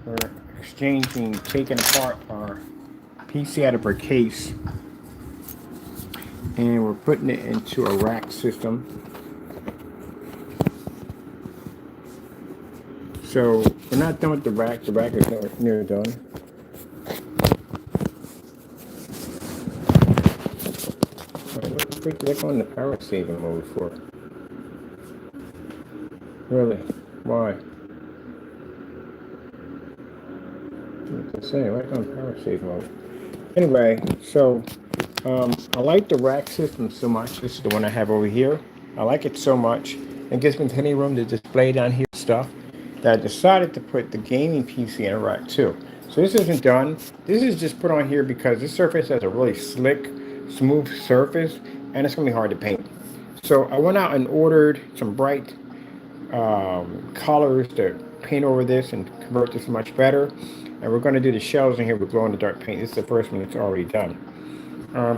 We're exchanging, taking apart our PC out of our case, and we're putting it into a rack system. So we're not done with the rack. The rack is nowhere near done. What the freak did I go in the power saving mode for? Really? Why? What to say? Why on power save mode? Anyway, so I like the rack system so much. This is the one I have over here. I like it so much. It gives me plenty of room to display down here stuff that I decided to put the gaming PC in a rack too. So this isn't done. This is just put on here because this surface has a really slick, smooth surface, and it's gonna be hard to paint. So I went out and ordered some bright colors to paint over this and convert this much better. And we're going to do the shells in here with glow in the dark paint. This is the first one that's already done.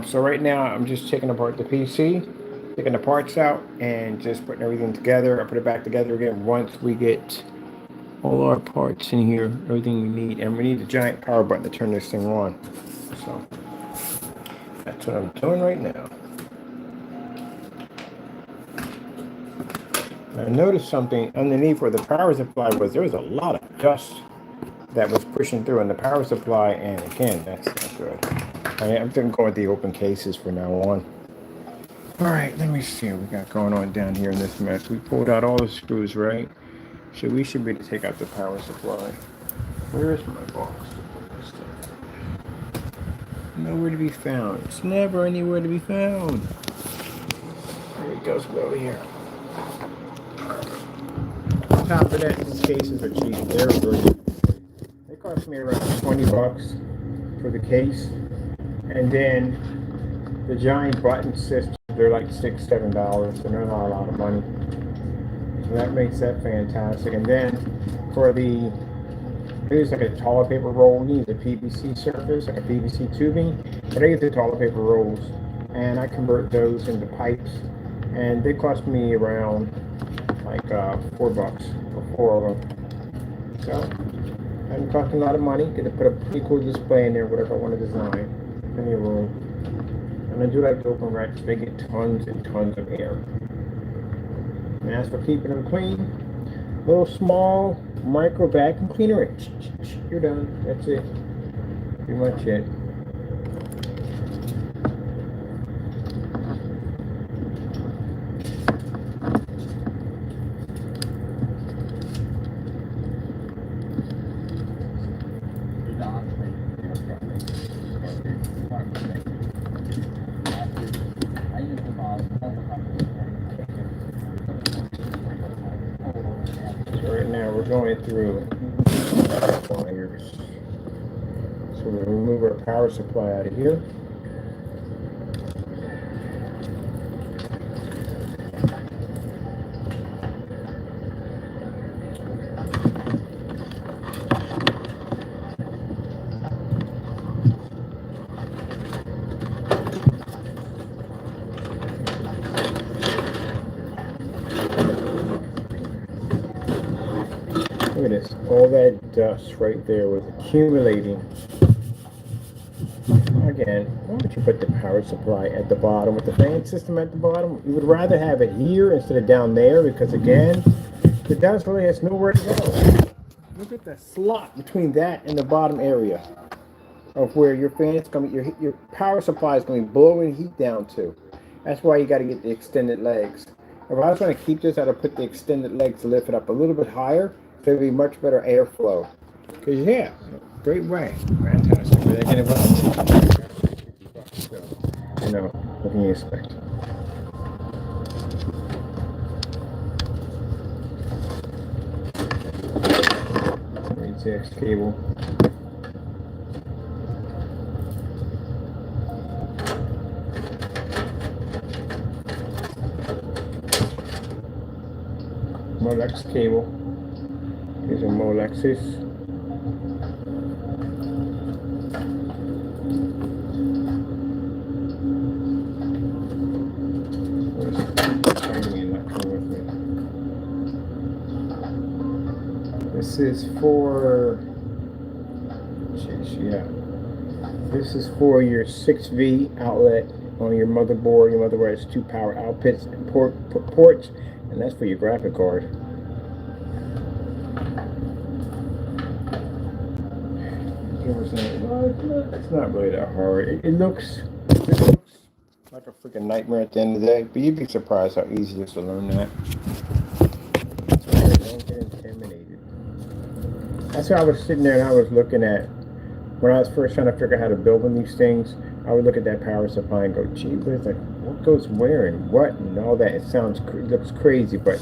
So right now I'm just taking apart the PC, taking the parts out, and just putting everything together. I'll put it back together again once we get all our parts in here, everything we need. And we need the giant power button to turn this thing on. So that's what I'm doing right now. I noticed something underneath where the power supply was. There was a lot of dust that was pushing through in the power supply, and again, that's not good. I'm going to go with the open cases from now on. All right, let me see what we got going on down here in this mess. We pulled out all the screws, right? So we should be able to take out the power supply. Where is my box? Nowhere to be found. It's never anywhere to be found. There it goes, over here. On top of that, these cases are cheap. They're really, they cost me around $20 for the case. And then the giant button systems, they're like $6, $7, so they're not a lot of money. So that makes that fantastic. And then for the, here's like a toilet paper roll. You need a PVC surface, like a PVC tubing. But I get the toilet paper rolls, and I convert those into pipes. And they cost me around like $4 for 4 of them. So it doesn't cost a lot of money. Get to put a pretty cool display in there, whatever I want to design. Plenty of room. And I do like the open racks. They get tons and tons of air. And as for keeping them clean, little small micro vacuum cleaner. You're done. That's it. Pretty much it. Going through wires. So we'll remove our power supply out of here. Look at this, all that dust right there was accumulating. Again, why don't you put the power supply at the bottom with the fan system at the bottom? You would rather have it here instead of down there because again, the dust really has nowhere to go. Look at the slot between that and the bottom area of where your fan is coming, your power supply is going to be blowing heat down to. That's why you got to get the extended legs. If I was going to keep this, I'd have put the extended legs to lift it up a little bit higher. So it'll be much better airflow. Because yeah, great way. Fantastic. But again, it wasn't so, you know, what can you expect? ATX cable. Molex cable. Here's a Molexis. This is for inches, yeah. This is for your 6V outlet on your motherboard. Your motherboard has 2 power outputs and ports, and that's for your graphic card. It's not really that hard. It looks like a freaking nightmare at the end of the day, but you'd be surprised how easy it is to learn that. So don't get intimidated. That's why I was sitting there and I was looking at, when I was first trying to figure out how to build one of these things, I would look at that power supply and go, gee, but it's like, what goes where and what and all that. It looks crazy, but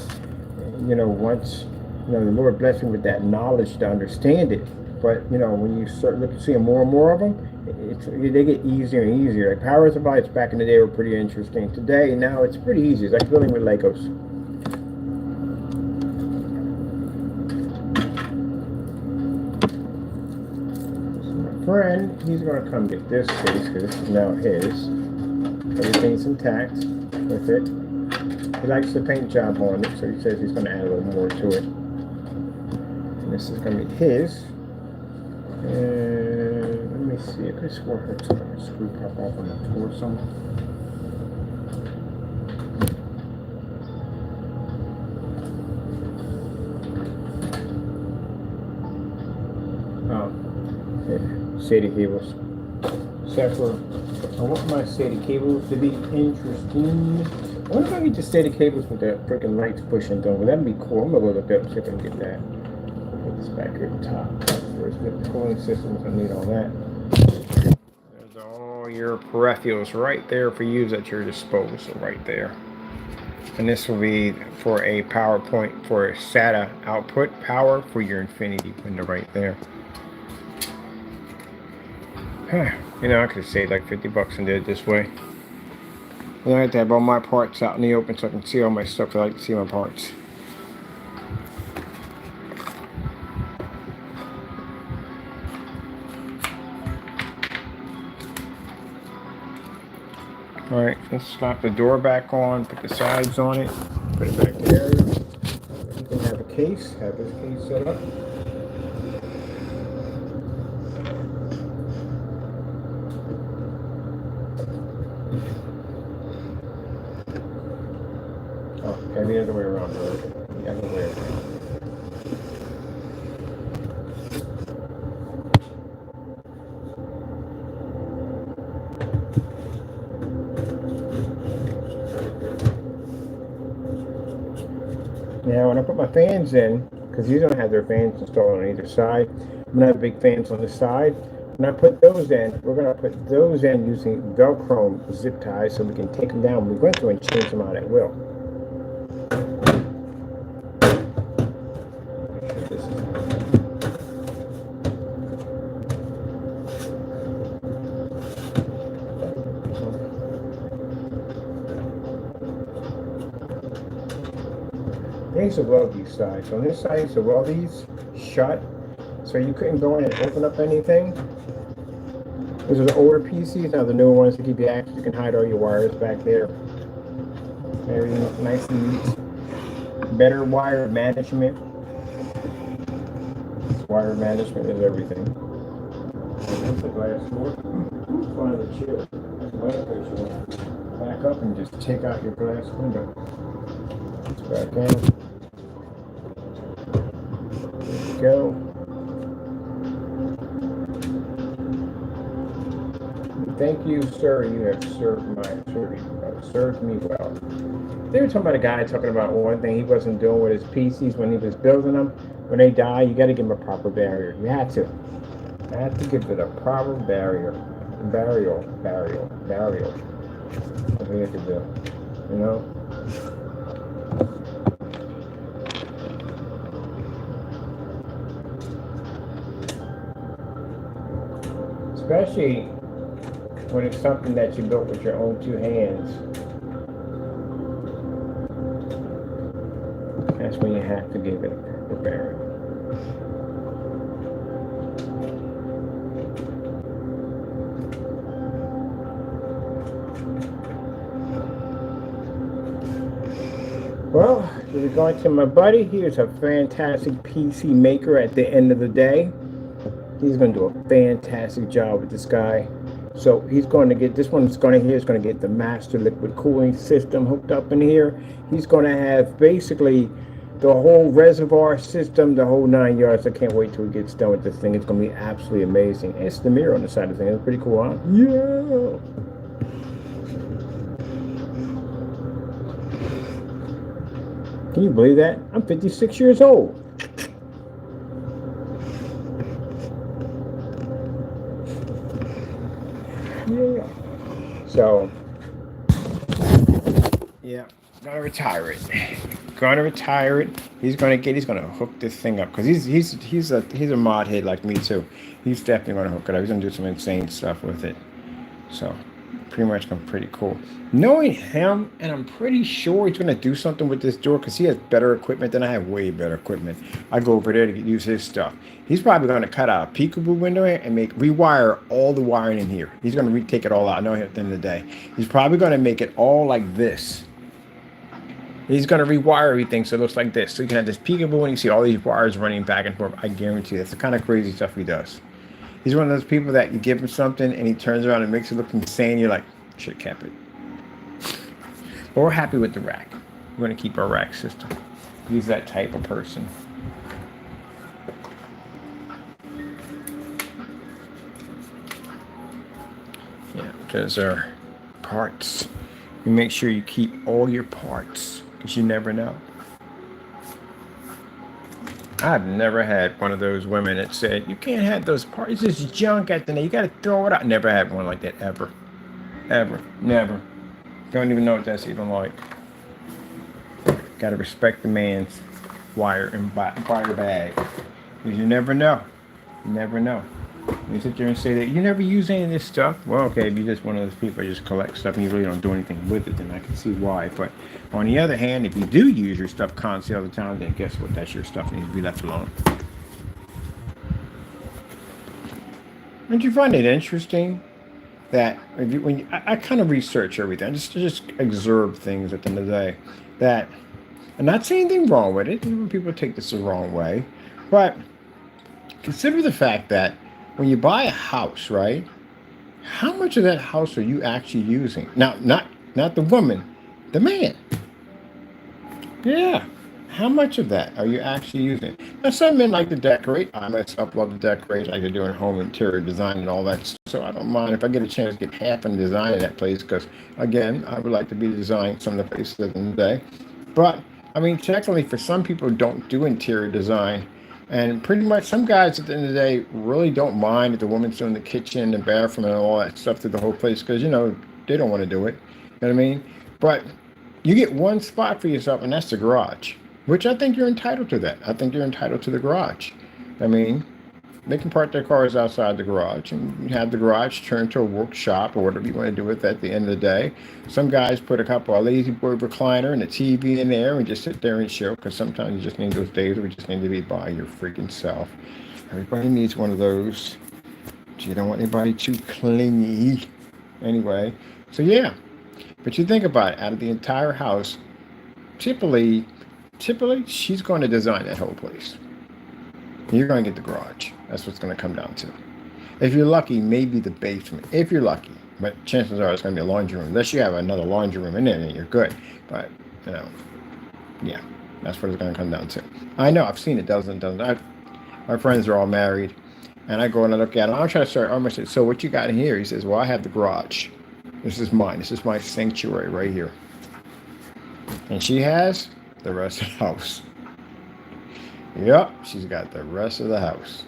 you know, once, you know, the Lord blessed me with that knowledge to understand it. But you know, when you start seeing more and more of them, they get easier and easier. Like power supplies back in the day were pretty interesting. Today, now it's pretty easy. It's like building with Legos. Friend, he's going to come get this case because this is now his. Everything's intact with it. He likes the paint job on it, so he says he's going to add a little more to it. And this is going to be his. And let me see. I could swear I heard some screw pop off on the torso. SATA cables. Except for, I want my SATA cables to be interesting. I wonder if I can get the SATA cables with the freaking lights pushing through. Well, that'd be cool. I'm gonna look up and see if I can get that. Put this back here at the top. First, get the cooling systems. I need all that. There's all your peripherals right there for you at your disposal, right there. And this will be for a PowerPoint for a SATA output power for your Infinity window right there. You know, I could have saved like 50 bucks and did it this way. And I have to have all my parts out in the open so I can see all my stuff. I like to see my parts. Alright, let's slap the door back on, put the sides on it, put it back there. You can have a case, have this case set up. The other way around, bro. The other way around. Now, when I put my fans in, because these don't have their fans installed on either side, I'm going to have big fans on the side. When I put those in, we're going to put those in using Velcro zip ties so we can take them down when we go through and change them out at will. I used to weld these sides. On this side, I used to weld these shut, so you couldn't go in and open up anything. Those are the older PCs. Now the newer ones, to keep you active, you can hide all your wires back there. Very nice and neat. Better wire management. Wire management is everything. That's the glass door. One of the chairs. That's another place you want to back up and just take out your glass window. Back in. There we go. Thank you, sir. You have served me well. They were talking about a guy talking about one thing he wasn't doing with his PCs when he was building them. When they die, you got to give them a proper barrier. You have to. I have to give it a proper barrier. Burial. That's what you have to do. You know? Especially when it's something that you built with your own 2 hands. That's when you have to give it the barrier. Well, we're going to my buddy. He is a fantastic PC maker at the end of the day. He's going to do a fantastic job with this guy. So he's going to get, this one's going to, here's going to get the master liquid cooling system hooked up in here. He's going to have basically the whole reservoir system, the whole 9 yards. I can't wait till he gets done with this thing. It's going to be absolutely amazing. And it's the mirror on the side of the thing. It's pretty cool, huh? Yeah. Can you believe that? I'm 56 years old. Yeah. So, yeah, gonna retire it. Gonna retire it. He's gonna hook this thing up because he's a mod head like me too. He's definitely gonna hook it up. He's gonna do some insane stuff with it. So, pretty much gonna be pretty cool. Knowing him, and I'm pretty sure he's gonna do something with this door because he has better equipment than I have. Way better equipment. I go over there to use his stuff. He's probably gonna cut out a peekaboo window and rewire all the wiring in here. He's gonna retake it all out. I know at the end of the day, he's probably gonna make it all like this. He's gonna rewire everything so it looks like this. So you can have this peekaboo and you see all these wires running back and forth. I guarantee that's the kind of crazy stuff he does. He's one of those people that you give him something and he turns around and makes it look insane. You're like, should have kept it. But we're happy with the rack. We're going to keep our rack system. He's that type of person. Yeah, because our parts. You make sure you keep all your parts because you never know. I've never had one of those women that said, you can't have those parts. It's just junk at the end. You got to throw it out. Never had one like that ever. Ever. Never. Don't even know what that's even like. Got to respect the man's wire and wire bag. Because you never know. You never know. You sit there and say that you never use any of this stuff. Well, okay, if you're just one of those people that just collect stuff and you really don't do anything with it, then I can see why. But on the other hand, if you do use your stuff constantly all the time, then guess what? That's your stuff. It needs to be left alone. Don't you find it interesting that I kind of research everything, I just observe things at the end of the day, that I'm not saying anything wrong with it. People take this the wrong way, but consider the fact that when you buy a house, right? How much of that house are you actually using? Now, not the woman, the man. Yeah. How much of that are you actually using? Now, some men like to decorate. I myself love to decorate. I like to do home interior design and all that. So I don't mind if I get a chance to get half in design of that place because, again, I would like to be designing some of the places in the day. But, I mean, technically, for some people who don't do interior design, and pretty much some guys at the end of the day really don't mind if the woman's doing the kitchen, the bathroom, and all that stuff through the whole place because, they don't want to do it. You know what I mean? But you get one spot for yourself, and that's the garage. Which I think you're entitled to that. I think you're entitled to the garage. I mean, they can park their cars outside the garage and have the garage turned to a workshop or whatever you want to do with it at the end of the day. Some guys put a couple of lazy boy recliner and a TV in there and just sit there and chill because sometimes you just need those days where you just need to be by your freaking self. Everybody needs one of those. But you don't want anybody too clingy. Anyway, so yeah. But you think about it, out of the entire house, typically, she's going to design that whole place. You're going to get the garage. That's what's going to come down to. If you're lucky, maybe the basement. If you're lucky. But chances are it's going to be a laundry room. Unless you have another laundry room in there, then you're good. But, yeah, that's what it's going to come down to. I know, I've seen it dozens. My friends are all married. And I go and I look at it. I'm trying to start. I'm going to say, so what you got in here? He says, well, I have the garage. This is mine. This is my sanctuary right here. And she has the rest of the house. Yep, she's got the rest of the house.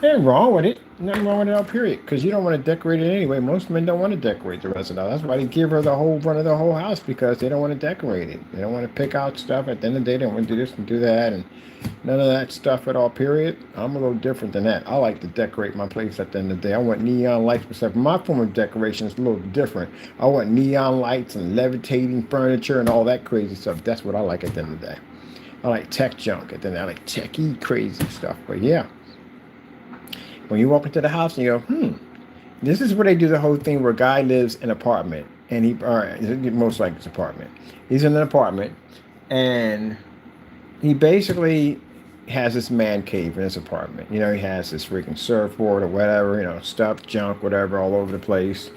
Nothing wrong with it. Nothing wrong with it all, period. Because you don't want to decorate it anyway. Most men don't want to decorate the rest of the house. That's why they give her the whole run of the whole house, because they don't want to decorate it. They don't want to pick out stuff. At the end of the day, they don't want to do this and do that. And none of that stuff at all, period. I'm a little different than that. I like to decorate my place at the end of the day. I want neon lights, but my form of decoration is a little different. I want neon lights and levitating furniture and all that crazy stuff. That's what I like at the end of the day. I like tech junk. At the end, I like techie crazy stuff. But yeah, when you walk into the house and you go, this is where they do the whole thing where a guy lives in an apartment, and most likely it's an apartment. He's in an apartment, and he basically has this man cave in his apartment. You know, he has this freaking surfboard or whatever, you know, stuff, junk, whatever, all over the place.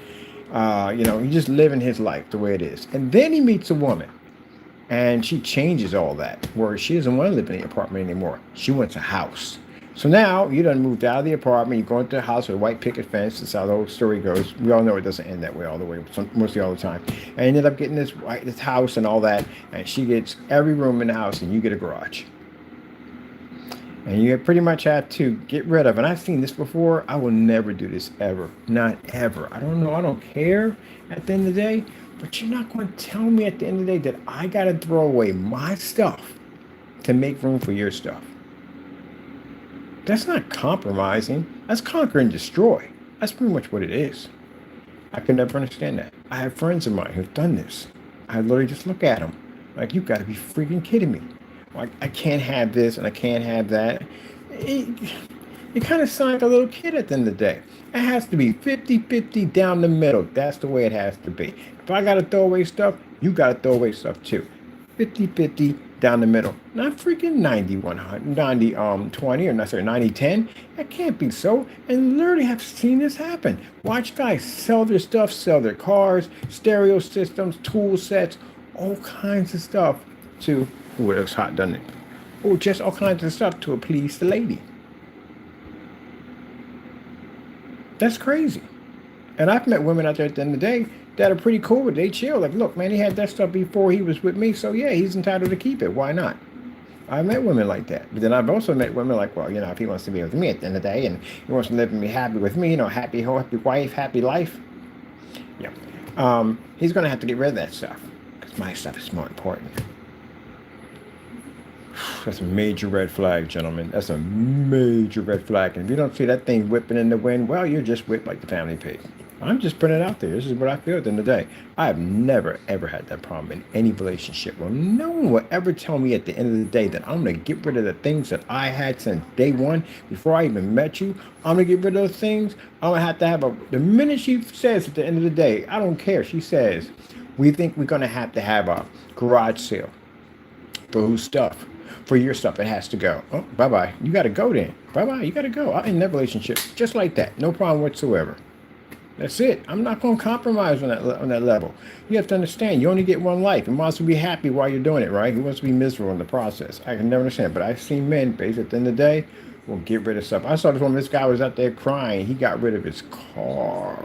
You know, he's just living his life the way it is. And then he meets a woman, and she changes all that, where she doesn't want to live in the apartment anymore. She wants a house. So now you done moved out of the apartment, you go into a house with a white picket fence. That's how the whole story goes. We all know it doesn't end that way all the way, mostly all the time. And you ended up getting this house and all that, and she gets every room in the house, and you get a garage. And you pretty much have to get rid of. And I've seen this before. I will never do this ever. Not ever. I don't know. I don't care at the end of the day. But you're not going to tell me at the end of the day that I got to throw away my stuff to make room for your stuff. That's not compromising. That's conquer and destroy. That's pretty much what it is. I could never understand that. I have friends of mine who've done this. I literally just look at them like, you got to be freaking kidding me. Like, I can't have this and I can't have that. You kind of sound like a little kid at the end of the day. It has to be 50-50 down the middle. That's the way it has to be. If I got to throw away stuff, you got to throw away stuff too. 50-50 down the middle. Not freaking 90-20 or not, sorry, 90-10. That can't be so. And literally have seen this happen. Watch guys sell their stuff, sell their cars, stereo systems, tool sets, all kinds of stuff to, ooh, it looks hot, doesn't it? Oh, just all kinds of stuff to please the lady. That's crazy. And I've met women out there at the end of the day that are pretty cool with it. They chill. Like, look, man, he had that stuff before he was with me, so yeah, he's entitled to keep it. Why not? I've met women like that. But then I've also met women like, well, you know, if he wants to be with me at the end of the day and he wants to live and be happy with me, you know, happy home, happy wife, happy life, yeah, he's going to have to get rid of that stuff because my stuff is more important. That's a major red flag, gentlemen. That's a major red flag. And if you don't see that thing whipping in the wind, well, you're just whipped like the family pig. I'm just putting it out there. This is what I feel at the end of the day. I have never, ever had that problem in any relationship. Well, no one will ever tell me at the end of the day that I'm going to get rid of the things that I had since day one, before I even met you. I'm going to get rid of those things. I'm going to have the minute she says at the end of the day, I don't care. She says, we think we're going to have a garage sale. For whose stuff? For your stuff, it has to go. Oh, bye-bye. You got to go then. Bye-bye. You got to go. I'm in that relationship. Just like that. No problem whatsoever. That's it. I'm not going to compromise on that level. You have to understand, you only get one life. You might as well be happy while you're doing it, right? Who wants to be miserable in the process? I can never understand. But I've seen men, basically, at the end of the day, will get rid of stuff. I saw this guy was out there crying. He got rid of his car.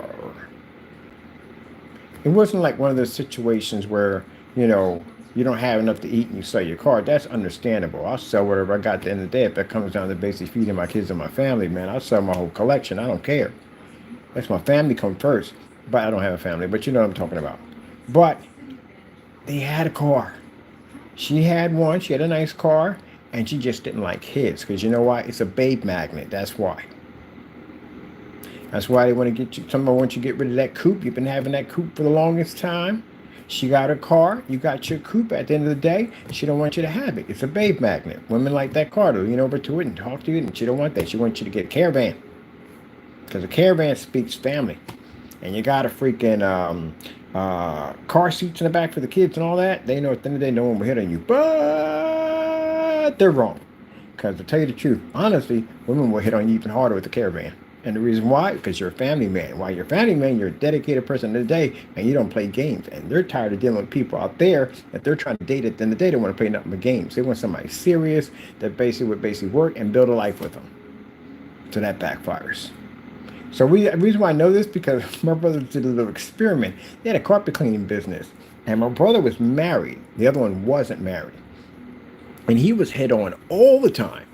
It wasn't like one of those situations where, you know, you don't have enough to eat and you sell your car. That's understandable. I'll sell whatever I got at the end of the day. If that comes down to basically feeding my kids and my family, man, I'll sell my whole collection. I don't care. That's my family come first. But I don't have a family. But you know what I'm talking about. But they had a car. She had one. She had a nice car. And she just didn't like his. Because you know why? It's a babe magnet. That's why. That's why they want to get you. Somebody wants you to get rid of that coupe. You've been having that coupe for the longest time. She got her car. You got your coupe. At the end of the day, she don't want you to have it. It's a babe magnet. Women like that car. They'll lean over to it and talk to you. And she don't want that. She wants you to get a Caravan. Because a Caravan speaks family. And you got a freaking car seats in the back for the kids and all that. They know at the end of the day, no one will hit on you. But they're wrong. Because to tell you the truth, honestly, women will hit on you even harder with the Caravan. And the reason why? Because you're a family man. While you're a family man, you're a dedicated person of the day, and you don't play games. And they're tired of dealing with people out there that they're trying to date at the end of the day. They want to play nothing but games. They want somebody serious that basically work and build a life with them. So that backfires. So the reason why I know this, because my brother did a little experiment. They had a carpet cleaning business, and my brother was married. The other one wasn't married. And he was hit on all the time.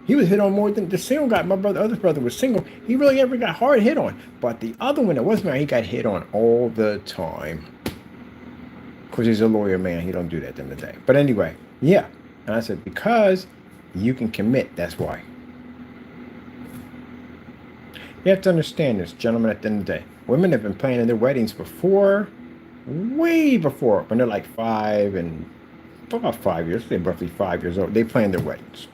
He was hit on more than the single guy. My other brother was single. He really never got hard hit on. But the other one that was married, he got hit on all the time. Of course, he's a lawyer, man. He don't do that at the end of the day. But anyway, yeah. And I said, because you can commit, that's why. You have to understand this, gentlemen, at the end of the day. Women have been planning their weddings before, way before, when they're like 5 and about 5 years. They're roughly 5 years old. They plan their weddings.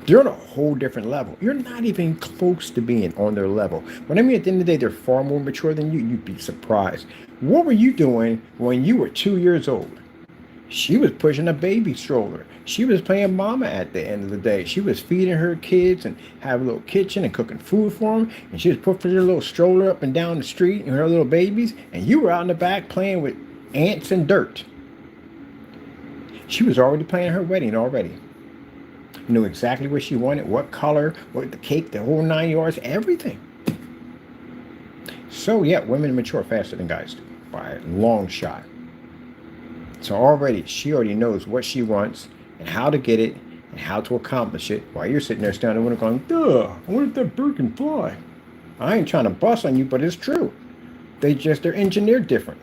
You're on a whole different level. You're not even close to being on their level. When I mean at the end of the day, they're far more mature than you, you'd be surprised. What were you doing when you were 2 years old? She was pushing a baby stroller. She was playing mama at the end of the day. She was feeding her kids and having a little kitchen and cooking food for them. And she was pushing her little stroller up and down the street and her little babies. And you were out in the back playing with ants and dirt. She was already planning her wedding already. Knew exactly what she wanted, what color, what the cake, the whole 9 yards, everything. So yeah, women mature faster than guys do by a long shot. So already, she already knows what she wants and how to get it and how to accomplish it while you're sitting there standing there going, duh, I wonder if that bird can fly. I ain't trying to bust on you, but it's true. They're engineered different.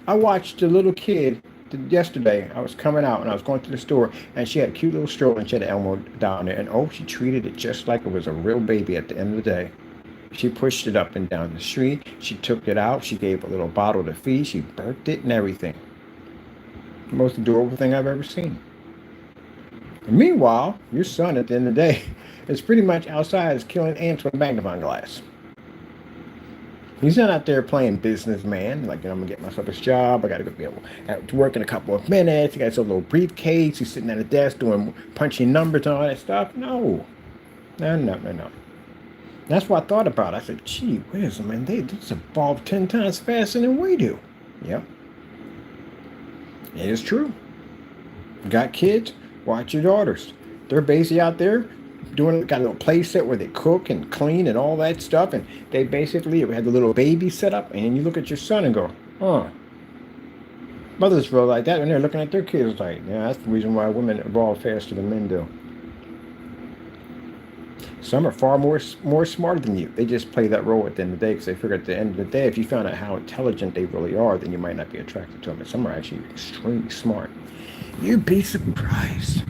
I watched a little kid yesterday. I was coming out and I was going to the store and she had a cute little stroller and she had an Elmo down there. And oh, she treated it just like it was a real baby at the end of the day. She pushed it up and down the street. She took it out. She gave a little bottle to feed. She burped it and everything. The most adorable thing I've ever seen. And meanwhile, your son at the end of the day is pretty much outside is killing ants with a magnifying glass. He's not out there playing businessman, like, I'm going to get myself a job. I got to go be able to work in a couple of minutes. He got his little briefcase. He's sitting at a desk doing punching numbers and all that stuff. No. That's what I thought about. I said, gee whiz, man, they just evolve 10 times faster than we do. Yep. It is true. Got kids? Watch your daughters. They're basically out there got a little play set where they cook and clean and all that stuff. And they basically had the little baby set up. And you look at your son and go, huh. Mothers feel like that when they're looking at their kids like, yeah, that's the reason why women evolve faster than men do. Some are far more smarter than you. They just play that role at the end of the day because they figure at the end of the day, if you found out how intelligent they really are, then you might not be attracted to them. And some are actually extremely smart. You'd be surprised.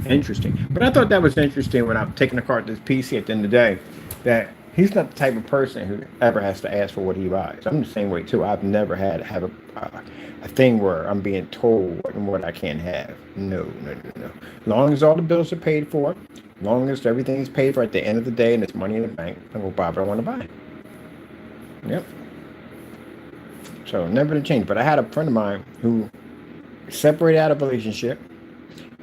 Interesting. But I thought that was interesting when I'm taking a car to this PC at the end of the day, that he's not the type of person who ever has to ask for what he buys. I'm the same way too. I've never had to have a thing where I'm being told what I can't have. No. As long as all the bills are paid for, as long as everything is paid for at the end of the day and it's money in the bank, I will buy what I want to buy. Yep. So never to change. But I had a friend of mine who separated out of a relationship,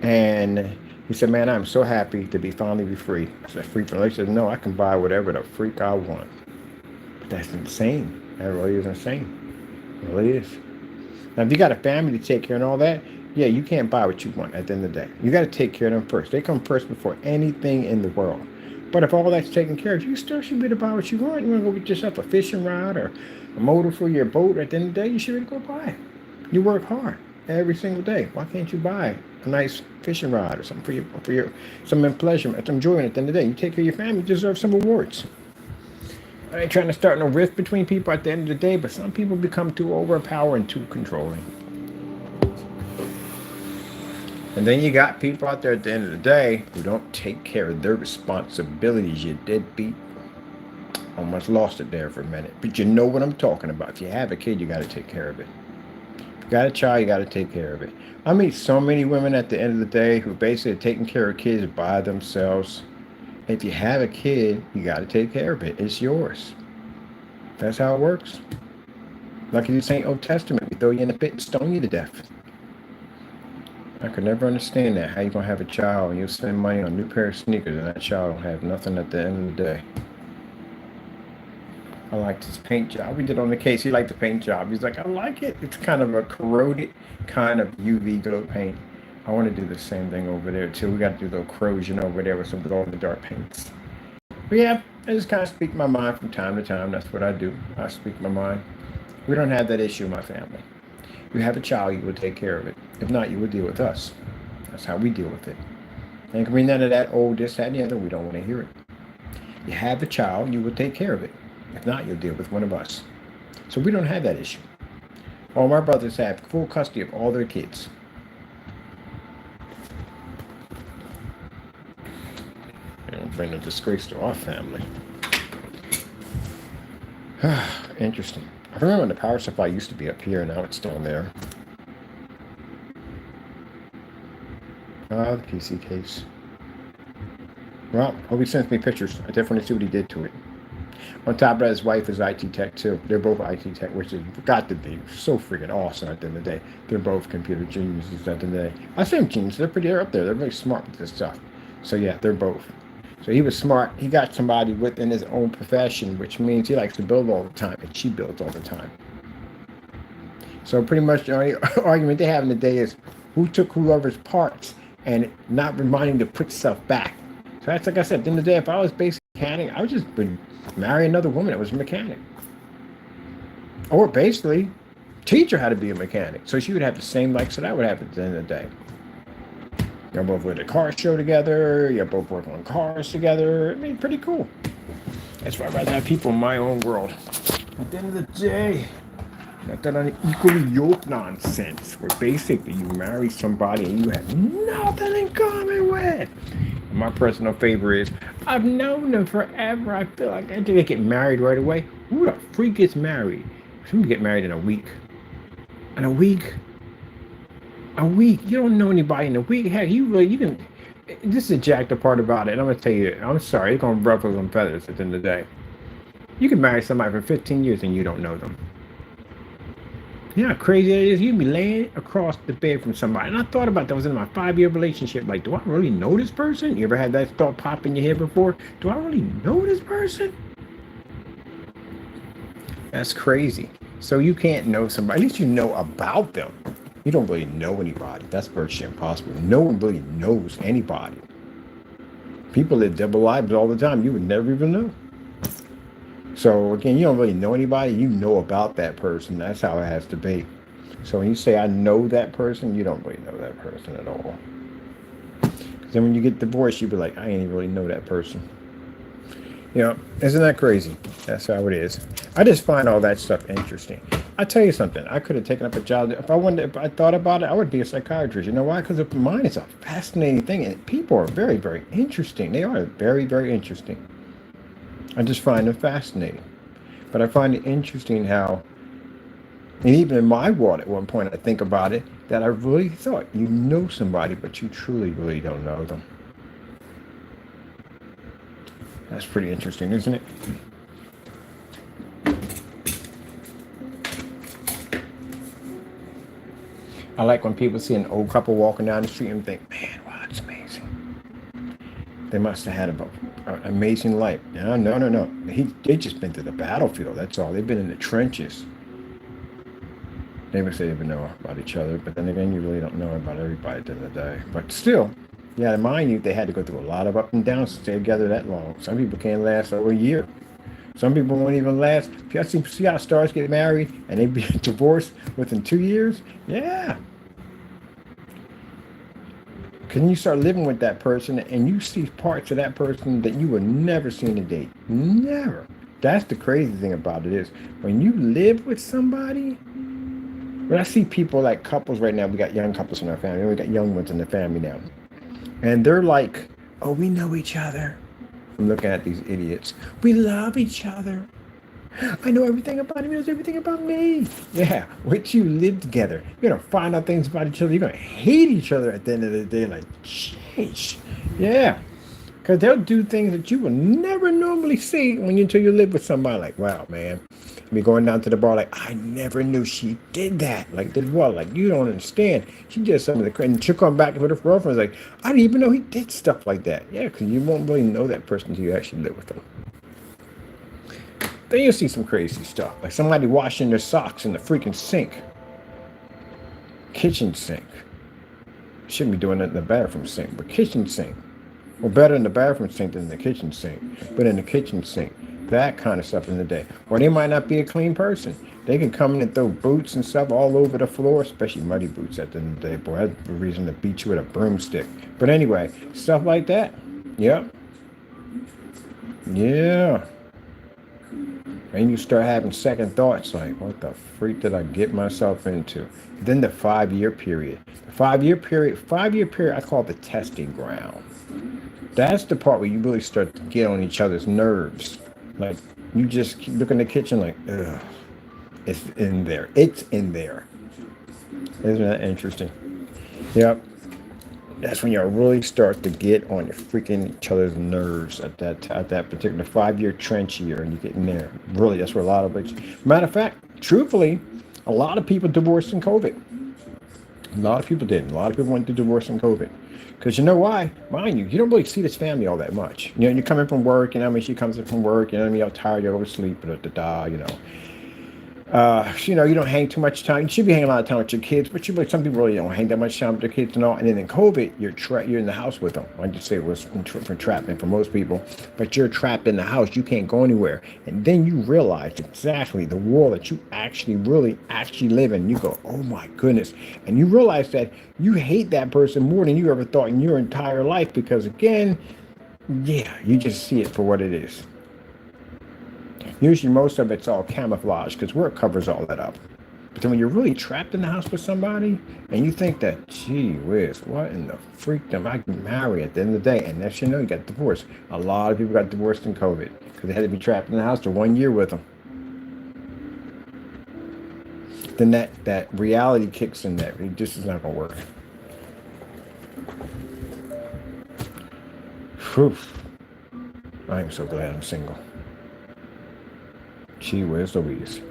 and he said, man, I'm so happy to finally be free. I said, free from a relationship? No, I can buy whatever the freak I want. But that's insane. That really is insane. It really is. Now, if you got a family to take care of and all that, yeah, you can't buy what you want at the end of the day. You got to take care of them first. They come first before anything in the world. But if all that's taken care of, you still should be able to buy what you want. You want to go get yourself a fishing rod or a motor for your boat at the end of the day, you should really go buy it. You work hard every single day. Why can't you buy a nice fishing rod or something for your some pleasure, some enjoyment at the end of the day? You take care of your family, you deserve some rewards. I ain't trying to start no rift between people at the end of the day, but some people become too overpowering, too controlling. And then you got people out there at the end of the day who don't take care of their responsibilities. You deadbeat. Almost lost it there for a minute. But you know what I'm talking about. If you have a kid, you got to take care of it. If you got a child, you got to take care of it. I meet so many women at the end of the day who basically are taking care of kids by themselves. If you have a kid, you got to take care of it. It's yours. That's how it works. Like in the St. Old Testament, we throw you in a pit and stone you to death. I could never understand that. How you going to have a child and you'll spend money on a new pair of sneakers and that child will have nothing at the end of the day. I like this paint job. We did on the case. He liked the paint job. He's like, I like it. It's kind of a corroded kind of UV glow paint. I want to do the same thing over there too. We got to do a little corrosion over there with some glow in the dark paints. But yeah, I just kind of speak my mind from time to time. That's what I do. I speak my mind. We don't have that issue in my family. If you have a child, you will take care of it. If not, you will deal with us. That's how we deal with it. And can be none of that old this, that, and the other. We don't want to hear it. You have a child, you will take care of it. If not, you'll deal with one of us. So we don't have that issue. All my brothers have full custody of all their kids. Don't bring a disgrace to our family. Interesting. I remember when the power supply used to be up here, now it's down there. The PC case. Well, hope he sends me pictures. I definitely see what he did to it. On top of that, his wife is IT tech too. They're both IT tech, which has got to be so freaking awesome at the end of the day. They're both computer geniuses at the end of the day. I say geniuses, they're up there. They're very smart with this stuff. So yeah, they're both. So he was smart. He got somebody within his own profession, which means he likes to build all the time, and she builds all the time. So pretty much the only argument they have in the day is who took whoever's parts and not reminding to put stuff back. So that's like I said, at the end of the day, if I was basic mechanic, I would just marry another woman that was a mechanic. Or basically teach her how to be a mechanic. So she would have the same likes that I would have at the end of the day. You're both with a car show together, you're both working on cars together. I mean, pretty cool. That's why I'd rather have people in my own world. At the end of the day, not that unequally yoked nonsense, where basically you marry somebody and you have nothing in common with. And my personal favorite is, I've known them forever. I feel like I think they get married right away. Who the freak gets married? Some get married in a week. In a week? A week? You don't know anybody in a week? Heck, you can. This is the jacked up part about it. And I'm going to tell you, I'm sorry, it's going to ruffle some feathers at the end of the day. You can marry somebody for 15 years and you don't know them. You know how crazy it is? You'd be laying across the bed from somebody. And I thought about that. I was in my 5-year relationship. Like, do I really know this person? You ever had that thought pop in your head before? Do I really know this person? That's crazy. So you can't know somebody. At least you know about them. You don't really know anybody. That's virtually impossible. No one really knows anybody. People live double lives all the time. You would never even know. So again, you don't really know anybody. You know about that person. That's how it has to be. So when you say I know that person, you don't really know that person at all. Because then when you get divorced, you be like, I ain't even really know that person. You know, isn't that crazy? That's how it is. I just find all that stuff interesting. I tell you something. I could have taken up a job. If I thought about it, I would be a psychiatrist. You know why? Because mine is a fascinating thing, and people are very, very interesting. They are very, very interesting. I just find them fascinating. But I find it interesting how, and even in my world at one point, I think about it, that I really thought you know somebody, but you truly, really don't know them. That's pretty interesting, isn't it? I like when people see an old couple walking down the street and think, man, wow, it's amazing. They must have had an amazing life. No. They just been to the battlefield. That's all. They've been in the trenches. They would say they would know about each other, but then again, you really don't know about everybody at the end of the day. But still, yeah, mind you, they had to go through a lot of up and downs to stay together that long. Some people can't last over a year. Some people won't even last. See how stars get married and they be divorced within 2 years? Yeah. Because you start living with that person and you see parts of that person that you would never see in a date. Never. That's the crazy thing about it is when you live with somebody. When I see people like couples right now, we got young couples in our family. We got young ones in the family now. And they're like, oh, we know each other. I'm looking at these idiots. We love each other. I know everything about him. He knows everything about me. Yeah, wait till you live together. You're going to find out things about each other. You're going to hate each other at the end of the day. Like, jeez. Yeah. Because they'll do things that you will never normally see until you live with somebody. Like, wow, man. Me going down to the bar, like, I never knew she did that. Like, did what? Like, you don't understand. She did some of the, and she'll come back with her girlfriend. Like, I didn't even know he did stuff like that. Yeah, because you won't really know that person until you actually live with them. Then you'll see some crazy stuff. Like somebody washing their socks in the freaking sink. Kitchen sink. Shouldn't be doing it in the bathroom sink, but kitchen sink. Well, better in the bathroom sink than the kitchen sink. But in the kitchen sink. That kind of stuff in the day. Or they might not be a clean person. They can come in and throw boots and stuff all over the floor, especially muddy boots at the end of the day. Boy, that's the reason to beat you with a broomstick. But anyway, stuff like that. Yep. Yeah. And you start having second thoughts like, what the freak did I get myself into? Then the 5-year period. The 5-year period, I call it the testing ground. That's the part where you really start to get on each other's nerves. Like, you just look in the kitchen like, ugh, it's in there. It's in there. Isn't that interesting? Yep. That's when y'all really start to get on your freaking each other's nerves at that particular 5 year trench year, and you get in there. Really, that's where a lot of it. Matter of fact, truthfully, a lot of people divorced in COVID. A lot of people did. A lot of people went through divorce in COVID. Because you know why? Mind you, you don't really see this family all that much. You know, you're coming from work, you know what I mean? She comes in from work, you know what I mean? You're tired, you're oversleep, you know. You know, you don't hang too much time. You should be hanging a lot of time with your kids, but some people really don't hang that much time with their kids and all. And then in COVID, you're in the house with them. I just say it was for entrapment for most people, but you're trapped in the house. You can't go anywhere. And then you realize exactly the world that you really live in. You go, oh my goodness. And you realize that you hate that person more than you ever thought in your entire life because, again, yeah, you just see it for what it is. Usually most of it's all camouflage because work covers all that up. But then when you're really trapped in the house with somebody and you think that, gee whiz, what in the freak am I marry at the end of the day? And next you know, you got divorced. A lot of people got divorced in COVID because they had to be trapped in the house for 1 year with them. Then that reality kicks in that it just is not going to work. Whew. I am so glad I'm single. Gee whiz Louise.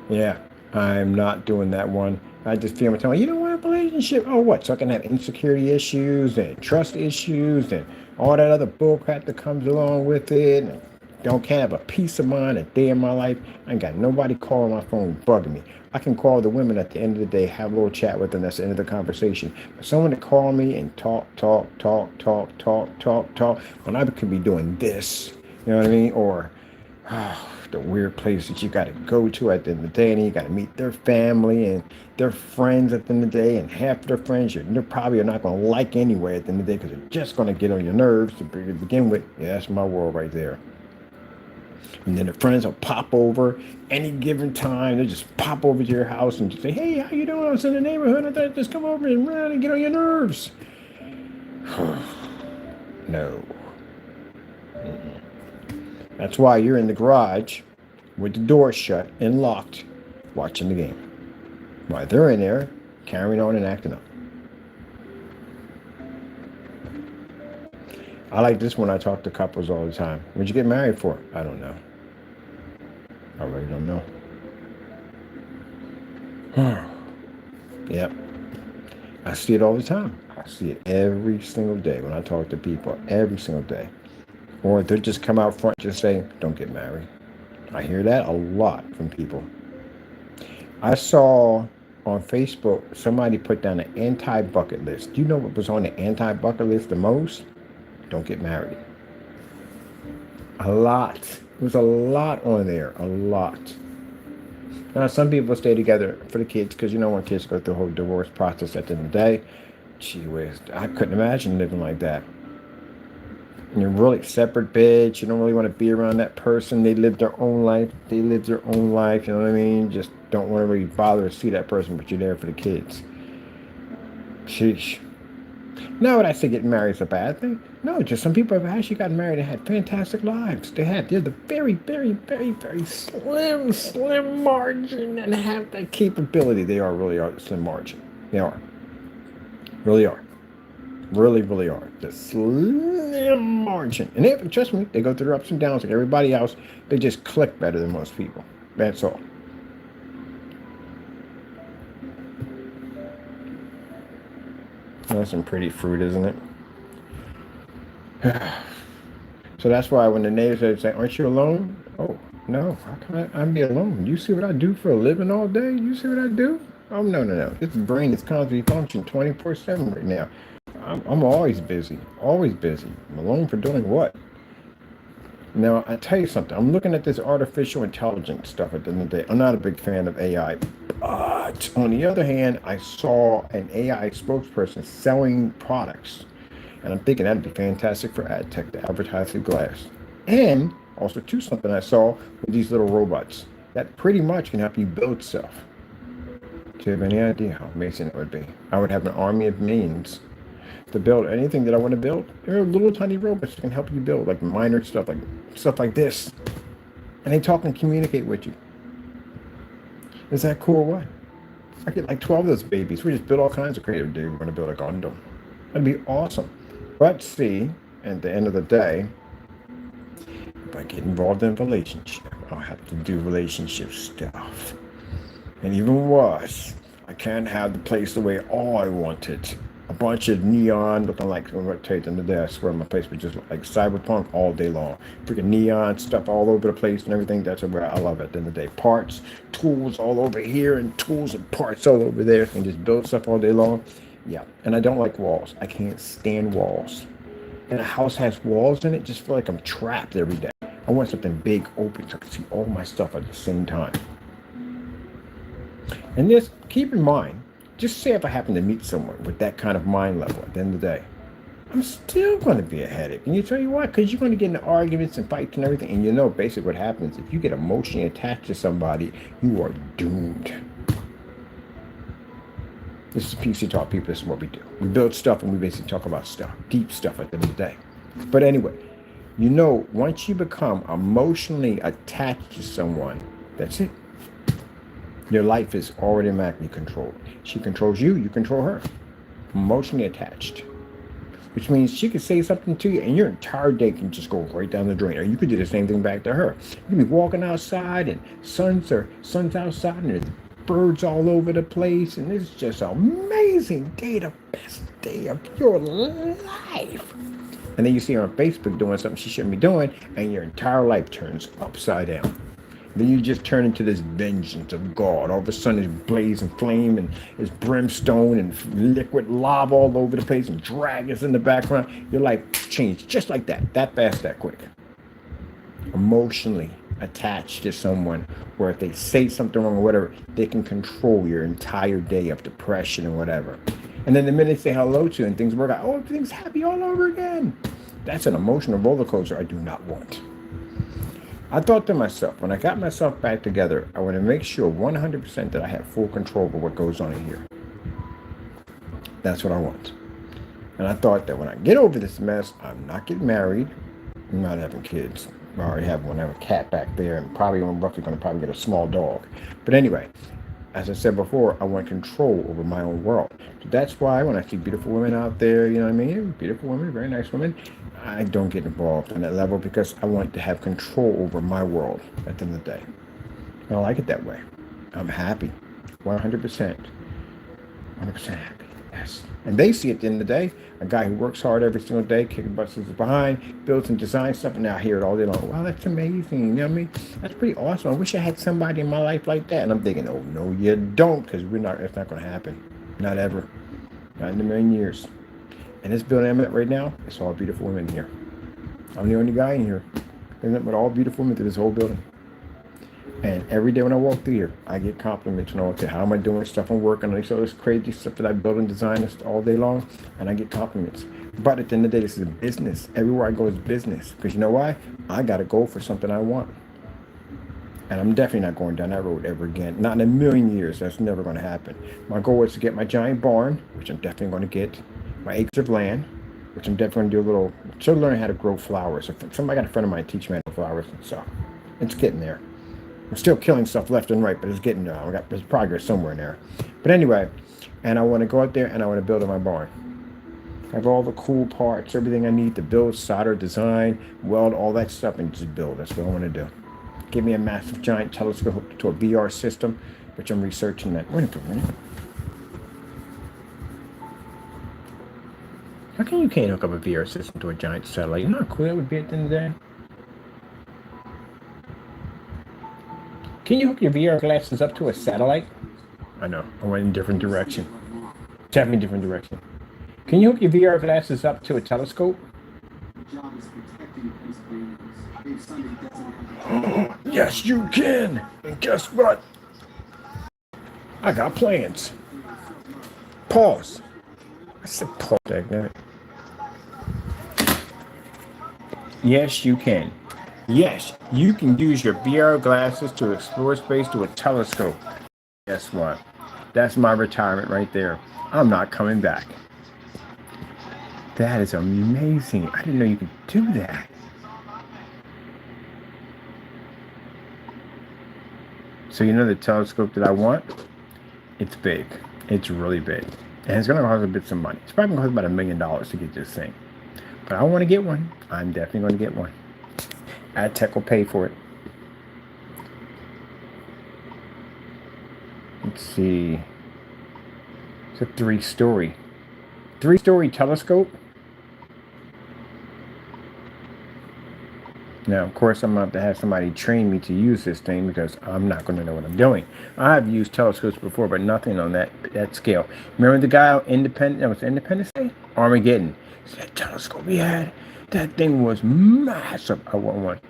Yeah, I'm not doing that one. I just feel telling you don't want a relationship. Oh, what? So I can have insecurity issues and trust issues and all that other bullcrap that comes along with it. And can't have a peace of mind a day in my life. I ain't got nobody calling my phone bugging me. I can call the women at the end of the day, have a little chat with them. That's the end of the conversation. But someone to call me and talk, when I could be doing this, you know what I mean? Or the weird place that you got to go to at the end of the day, and you got to meet their family and their friends at the end of the day, and half their friends you're probably not going to like anyway at the end of the day because they're just going to get on your nerves to begin with. Yeah, that's my world right there. And then the friends will pop over any given time. They just pop over to your house and just say, hey, how you doing? I was in the neighborhood. I thought I'd just come over and run and get on your nerves. No. Mm-mm. That's why you're in the garage with the door shut and locked, watching the game. While they're in there, carrying on and acting up. I like this when I talk to couples all the time. What'd you get married for? I don't know. I really don't know. Yep. I see it all the time. I see it every single day when I talk to people, every single day. Or they'll just come out front just saying, don't get married. I hear that a lot from people. I saw on Facebook somebody put down an anti-bucket list. Do you know what was on the anti-bucket list the most? Don't get married. A lot. There was a lot on there. A lot. Now, some people stay together for the kids because, you know, when kids go through the whole divorce process at the end of the day, gee whiz, I couldn't imagine living like that. And you're really separate beds. You don't really want to be around that person. They live their own life. They live their own life. You know what I mean? Just don't want to really bother to see that person, but you're there for the kids. Sheesh. Now, would I say getting married is a bad thing? No, just some people have actually gotten married and had fantastic lives. They're the very, very, very, very slim margin and have that capability. They really are the slim margin. They are. Really are. Really are. The slim margin. And trust me, they go through their ups and downs like everybody else. They just click better than most people. That's all. That's some pretty fruit, isn't it? So that's why when the neighbors say, aren't you alone? Oh, no, how can I be alone? You see what I do for a living all day? You see what I do? Oh, no. This brain is constantly functioning 24/7 right now. I'm always busy. I'm alone for doing what? Now, I tell you something. I'm looking at this artificial intelligence stuff at the end of the day. I'm not a big fan of AI. But on the other hand, I saw an AI spokesperson selling products. And I'm thinking that'd be fantastic for ad tech to advertise through glass. And also, too, something I saw with these little robots that pretty much can help you build stuff. Do you have any idea how amazing it would be? I would have an army of millions to build anything that I want to build. There are little tiny robots that can help you build, like minor stuff like this. And they talk and communicate with you. Is that cool or what? I get like 12 of those babies. We just build all kinds of creative dude. We're going to build a Gundam. That'd be awesome. But see, at the end of the day, if I get involved in a relationship, I'll have to do relationship stuff. And even worse, I can't have the place the way I want it. A bunch of neon looking like, I'm going to tell you the day, I swear my place was just like cyberpunk all day long. Freaking neon stuff all over the place and everything. That's where I love it. At the end of the day, parts, tools all over here and tools and parts all over there. And just build stuff all day long. Yeah, and I don't like walls. I can't stand walls. And a house has walls in it, just feel like I'm trapped every day. I want something big, open, so I can see all my stuff at the same time. And just keep in mind, just say if I happen to meet someone with that kind of mind level at the end of the day, I'm still going to be a headache. And you tell you why? Because you're going to get into arguments and fights and everything. And you know basically what happens. If you get emotionally attached to somebody, you are doomed. This is PC Talk, people. This is what we do. We build stuff and we basically talk about stuff, deep stuff at the end of the day. But anyway, you know, once you become emotionally attached to someone, that's it. Your life is already automatically controlled. She controls you, you control her. Emotionally attached. Which means she could say something to you and your entire day can just go right down the drain. Or you could do the same thing back to her. You can be walking outside and sun's outside and there's birds all over the place. And it's just an amazing day, the best day of your life. And then you see her on Facebook doing something she shouldn't be doing and your entire life turns upside down. Then you just turn into this vengeance of God. All of a sudden it's blazing flame and it's brimstone and liquid lava all over the place and dragons in the background. Your life changed just like that fast, that quick. Emotionally attached to someone where if they say something wrong or whatever, they can control your entire day of depression and whatever. And then the minute they say hello to you and things work out, oh, everything's happy all over again. That's an emotional roller coaster I do not want. I thought to myself, when I got myself back together, I want to make sure 100% that I have full control over what goes on in here. That's what I want. And I thought that when I get over this mess, I'm not getting married. I'm not having kids. I already have one. I have a cat back there and probably I'm roughly going to probably get a small dog. But anyway, as I said before, I want control over my own world. So that's why when I see beautiful women out there, you know what I mean? Beautiful women, very nice women. I don't get involved on that level because I want to have control over my world at the end of the day. I like it that way. I'm happy. 100%. 100% happy. Yes. And they see at the end of the day, a guy who works hard every single day, kicking butts behind, builds and designs stuff, and now I hear it all day long. Wow, that's amazing. You know what I mean? That's pretty awesome. I wish I had somebody in my life like that. And I'm thinking, oh, no, you don't, because it's not going to happen. Not ever. Not in a million years. And this building I'm at right now, it's all beautiful women here. I'm the only guy in here. There's nothing but all beautiful women through this whole building. And every day when I walk through here, I get compliments and all that. How am I doing? Stuff I'm working on. All this crazy stuff that I build and design all day long. And I get compliments. But at the end of the day, this is a business. Everywhere I go is business. Because you know why? I got to go for something I want. And I'm definitely not going down that road ever again. Not in a million years. That's never going to happen. My goal is to get my giant barn, which I'm definitely going to get. My acres of land, which I'm definitely going to do a little, to learn how to grow flowers. Somebody got a friend of mine teach me how to grow flowers and stuff. It's getting there. I'm still killing stuff left and right, but it's getting there. There's progress somewhere in there. But anyway, and I want to go out there and I want to build in my barn. I have all the cool parts, everything I need to build, solder, design, weld, all that stuff, and just build. That's what I want to do. Give me a massive giant telescope hooked to a VR system, which I'm researching that. Wait a minute. How come you can't hook up a VR system to a giant satellite? You know how cool that would be at the end of the day? Can you hook your VR glasses up to a satellite? I know, I went in a different direction. Tap me in a different direction. Can you hook your VR glasses up to a telescope? Oh, yes, you can! And guess what? I got plans. Pause. I said pause like that. Yes, you can. Yes, you can use your VR glasses to explore space to a telescope. Guess what? That's my retirement right there. I'm not coming back. That is amazing. I didn't know you could do that. So you know the telescope that I want? It's big. It's really big. And it's going to cost a bit of money. It's probably going to cost about $1 million to get this thing. But I want to get one. I'm definitely going to get one. AdTech will pay for it. Let's see. It's a three-story telescope. Now, of course, I'm going to have somebody train me to use this thing because I'm not going to know what I'm doing. I've used telescopes before, but nothing on that scale. Remember the guy on Independence Day? Armageddon. That telescope he had, that thing was massive. I want one.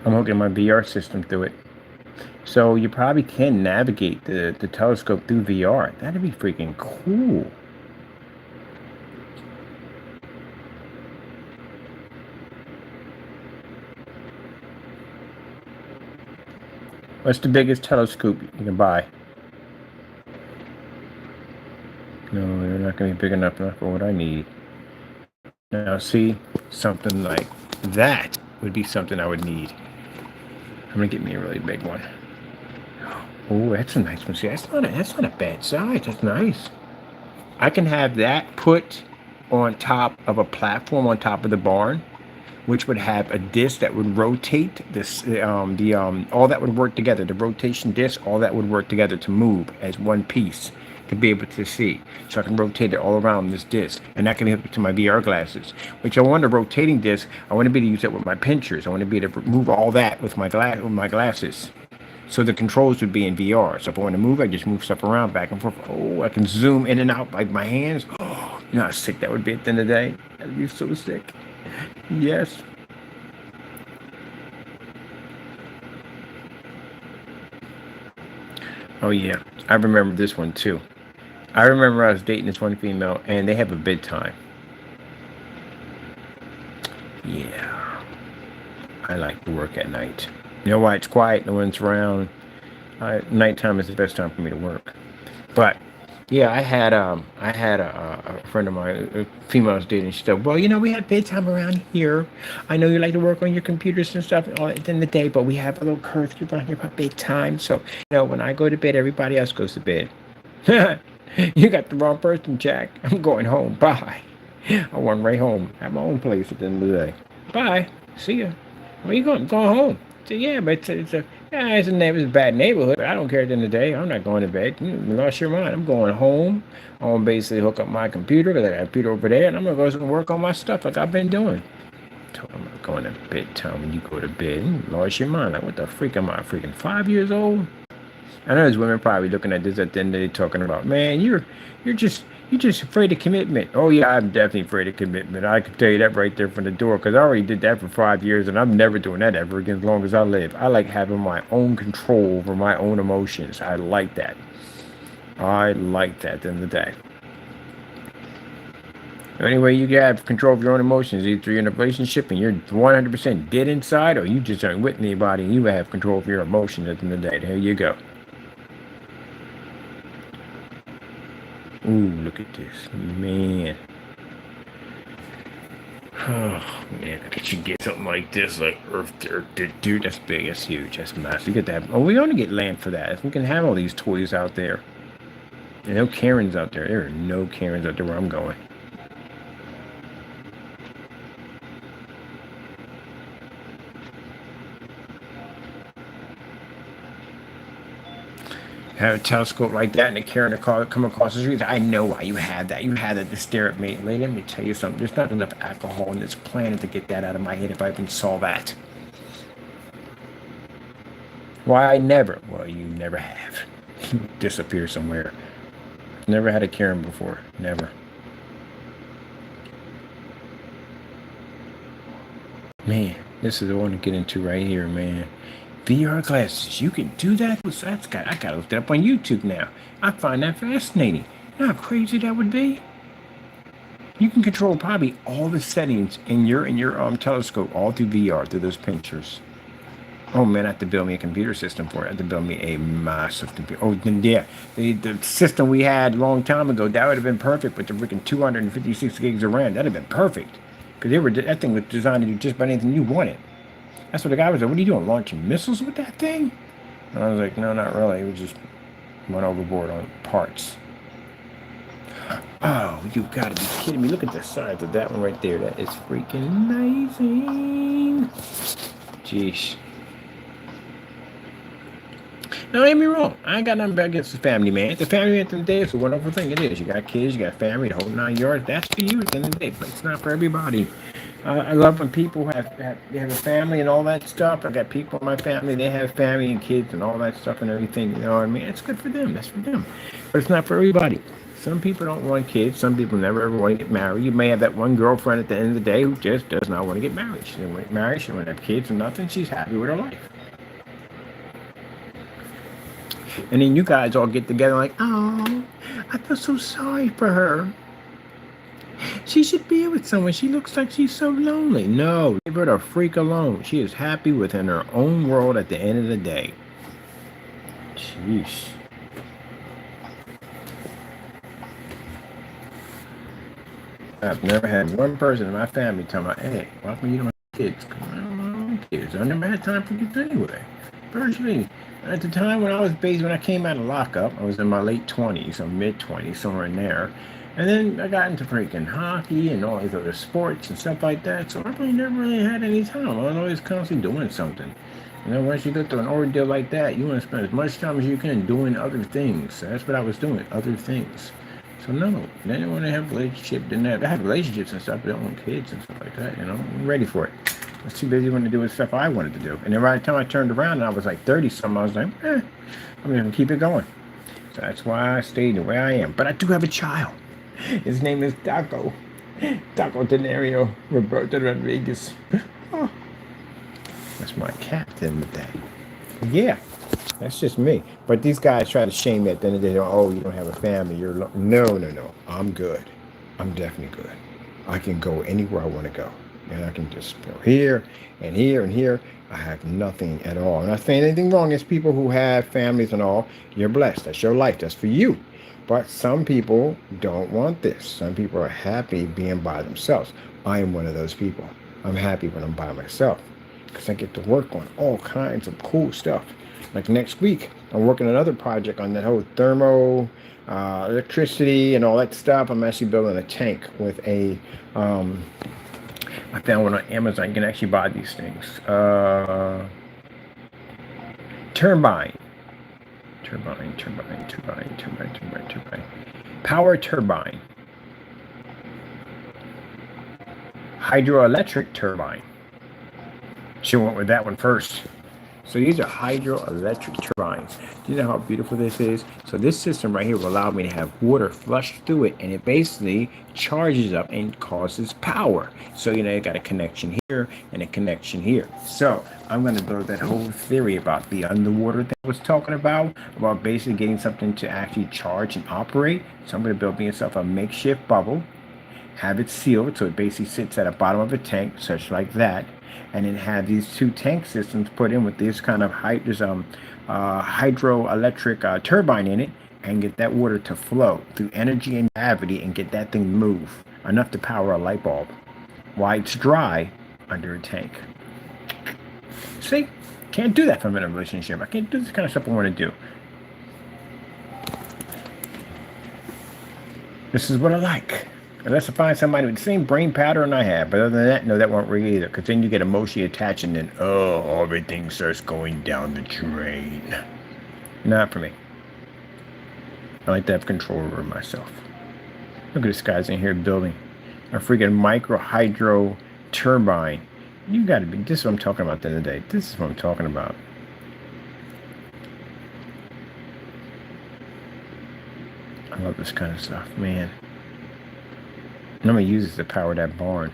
I'm hooking my VR system through it. So you probably can navigate the telescope through VR. That'd be freaking cool. What's the biggest telescope you can buy? No, they're not going to be big enough for what I need. Now, see, something like that would be something I would need. I'm going to get me a really big one. Oh, that's a nice one. See, that's not a bad size. That's nice. I can have that put on top of a platform on top of the barn, which would have a disc that would rotate this, all that would work together. The rotation disc, all that would work together to move as one piece to be able to see. So I can rotate it all around this disc, and that can hook to my VR glasses. Which I want a rotating disc. I want to be able to use that with my pinchers. I want to be able to move all that with my glasses. So the controls would be in VR. So if I want to move, I just move stuff around back and forth. Oh, I can zoom in and out like my hands. Oh, you know how sick that would be at the end of the day? That'd be so sick. Yes. Oh yeah, I remember this one too. I remember I was dating this one female, and they have a bedtime. Yeah, I like to work at night. You know why? It's quiet, no one's around. Nighttime is the best time for me to work. But yeah, I had a friend of mine, a female I was dating. She said, "Well, we have bedtime around here. I know you like to work on your computers and stuff all at the end of the day, but we have a little curfew around here about bedtime. So when I go to bed, everybody else goes to bed." You got the wrong person, Jack. I'm going home. Bye. I went right home. Have my own place at the end of the day. Bye. See ya. Where you going? Going home. So yeah, but it's a bad neighborhood. But I don't care at the end of the day. I'm not going to bed. You lost your mind. I'm going home. I'm gonna basically hook up my computer because I got a computer over there, and I'm gonna go and work on my stuff like I've been doing. So I'm not going to bedtime when you go to bed. You lost your mind. Like, what the freak am I? Freaking 5 years old? I know there's women probably looking at this at the end of the day talking about, man, you're just afraid of commitment. Oh yeah, I'm definitely afraid of commitment. I can tell you that right there from the door because I already did that for 5 years and I'm never doing that ever again as long as I live. I like having my own control over my own emotions. I like that. I like that at the end of the day. Anyway, you have control of your own emotions. Either you're in a relationship and you're 100% dead inside, or you just aren't with anybody and you have control of your emotions at the end of the day. There you go. Ooh, look at this, man. Oh man, I bet you get something like this, like Earth, dude. That's big, that's huge, that's massive. You get that. Oh, we only get land for that. If we can have all these toys out there. There are no Karens out there. There are no Karens out there where I'm going. Have a telescope like that and a Karen to come across the street. I know why you had that. You had that to stare at me. Let me tell you something. There's not enough alcohol on this planet to get that out of my head if I even saw that. Why I never? Well, you never have. You disappear somewhere. Never had a Karen before. Never. Man, this is the one to get into right here, man. VR glasses, you can do that? I gotta look that up on YouTube now. I find that fascinating. You know how crazy that would be? You can control probably all the settings in your telescope all through VR, through those pictures. Oh man, I have to build me a computer system for it. I have to build me a massive computer. Oh yeah, the system we had a long time ago, that would have been perfect with the freaking 256 gigs of RAM. That'd have been perfect. Because that thing was designed to do just about anything you wanted. That's what the guy was like, what are you doing, launching missiles with that thing? And I was like, no, not really. We just went overboard on parts. Oh, you gotta be kidding me. Look at the size of that one right there. That is freaking amazing. Jeez. Now, don't get me wrong. I ain't got nothing bad against the family, man. It's a family at the end of the day. It's a wonderful thing. It is. You got kids, you got family, the whole 9 yards. That's for you at the end of the day, but it's not for everybody. I love when people they have a family and all that stuff. I got people in my family, they have family and kids and all that stuff and everything. You know what I mean? It's good for them. That's for them. But it's not for everybody. Some people don't want kids. Some people never ever want to get married. You may have that one girlfriend at the end of the day who just does not want to get married. She doesn't want to get married. She doesn't want to have kids or nothing. She's happy with her life. And then you guys all get together like, oh, I feel so sorry for her. She should be with someone. She looks like she's so lonely. No, leave her the freak alone. She is happy within her own world at the end of the day. Jeez. I've never had one person in my family tell me, hey, why come you don't have kids? Because I don't want kids. I never had time for kids anyway. Personally, at the time when I came out of lockup, I was in my late 20s or mid 20s, somewhere in there. And then I got into freaking hockey and all these other sports and stuff like that. So I never really had any time. I was always constantly doing something. You know, once you go through an ordeal like that, you want to spend as much time as you can doing other things. So that's what I was doing, other things. So no, they didn't want to have a relationship. I had relationships and stuff, but they don't want kids and stuff like that. You know, I'm ready for it. I was too busy wanting to do the stuff I wanted to do. And then by the time I turned around and I was like 30-something, I was like, I'm going to keep it going. So that's why I stayed the way I am. But I do have a child. His name is Taco. Taco Tenario Roberto Rodriguez. Oh, that's my captain with that. Yeah, that's just me. But these guys try to shame me at the end of the day. Oh, you don't have a family. No. I'm good. I'm definitely good. I can go anywhere I want to go. And I can just go here and here and here. I have nothing at all. I'm not saying anything wrong. It's people who have families and all. You're blessed. That's your life. That's for you. But some people don't want this. Some people are happy being by themselves. I am one of those people. I'm happy when I'm by myself because I get to work on all kinds of cool stuff. Like next week, I'm working on another project on that whole thermo, electricity and all that stuff. I'm actually building a tank with a, I found one on Amazon. You can actually buy these things. Turbine. Power turbine. Hydroelectric turbine. She went with that one first. So these are hydroelectric turbines. Do you know how beautiful this is? So this system right here will allow me to have water flush through it, and it basically charges up and causes power. So you got a connection here and a connection here. So I'm going to build that whole theory about the underwater thing I was talking about basically getting something to actually charge and operate. So I'm going to build myself a makeshift bubble, have it sealed so it basically sits at the bottom of a tank, such like that. And then have these two tank systems put in with this kind of hydroelectric turbine in it, and get that water to flow through energy and gravity and get that thing to move enough to power a light bulb while it's dry under a tank. See, can't do that from in a relationship. I can't do this kind of stuff I want to do. This is what I like. Unless I find somebody with the same brain pattern I have. But other than that, no, that won't ring either. Because then you get emotionally attached and then, everything starts going down the drain. Not for me. I like to have control over myself. Look at this guy's in here building a freaking micro hydro turbine. You got to be, this is what I'm talking about the other day. This is what I'm talking about. I love this kind of stuff, man. I'm going to use this to power that barn.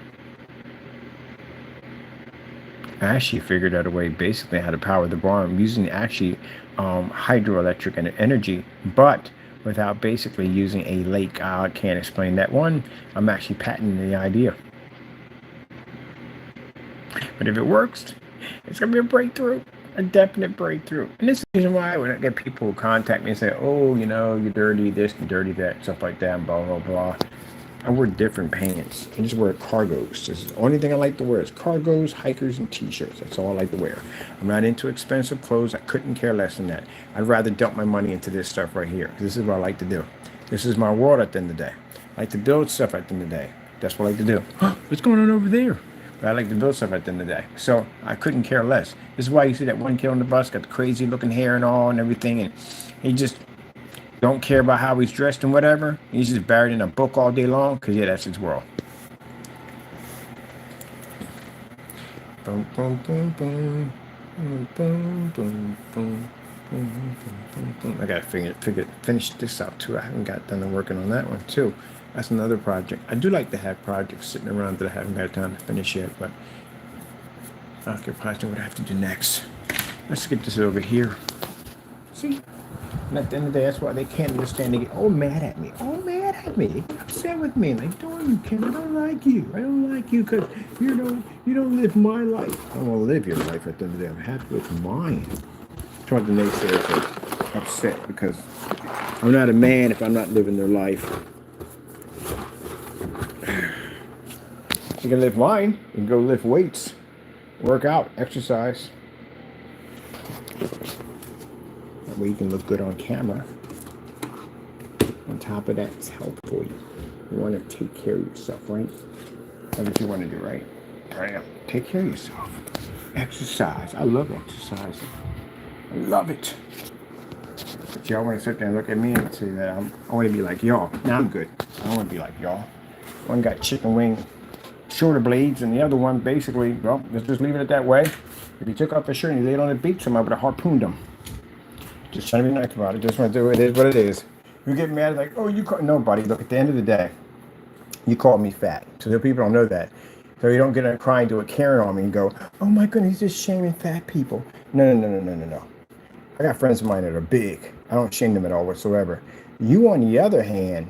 I actually figured out a way basically how to power the barn. I'm using actually hydroelectric and energy, but without basically using a lake. I can't explain that one. I'm actually patenting the idea. But if it works, it's going to be a breakthrough. A definite breakthrough. And this is the reason why when I get people who contact me and say, you're dirty this and dirty that, stuff like that, and blah, blah, blah. I wear different pants. I just wear cargos. This is the only thing I like to wear is cargos, hikers, and t-shirts. That's all I like to wear. I'm not into expensive clothes. I couldn't care less than that. I'd rather dump my money into this stuff right here. This is what I like to do. This is my world at the end of the day. I like to build stuff at the end of the day. That's what I like to do. What's going on over there? But I like to build stuff at the end of the day. So I couldn't care less. This is why you see that one kid on the bus got the crazy looking hair and all and everything. And he just don't care about how he's dressed and whatever. He's just buried in a book all day long because, yeah, that's his world. Boom, boom, boom, boom. Boom, boom, boom, boom. I gotta finish this out too. I haven't got done working on that one too. That's another project. I do like to have projects sitting around that I haven't got time to finish yet, but I could probably know what I have to do next. Let's get this over here. See? And at the end of the day, that's why they can't understand. They get all mad at me. All mad at me. They get upset with me. Like, don't, Ken, I don't like you. I don't like you because you don't live my life. I don't want to live your life at the end of the day. I'm happy with mine. That's why the naysayers are upset because I'm not a man if I'm not living their life. You can live mine. You can go lift weights, work out, exercise. That way you can look good on camera. On top of that, it's health for you. You want to take care of yourself, right? That's what you want to do, right? Right. Take care of yourself. Exercise. I love exercising. I love it. But y'all want to sit there and look at me and say that I want to be like y'all. Nah, I'm good. I don't want to be like y'all. One got chicken wing shoulder blades, and the other one basically, well, let's just leave it that way. If he took off his shirt and he laid on the beach, somebody would have harpooned him. Just trying to be nice about it. Just want to do it. It is what it is. You get mad like, oh, you call nobody. Look, at the end of the day, you called me fat. So the people don't know that. So you don't get a crying to a Karen on me and go, oh my goodness, he's just shaming fat people. No. I got friends of mine that are big. I don't shame them at all whatsoever. You, on the other hand,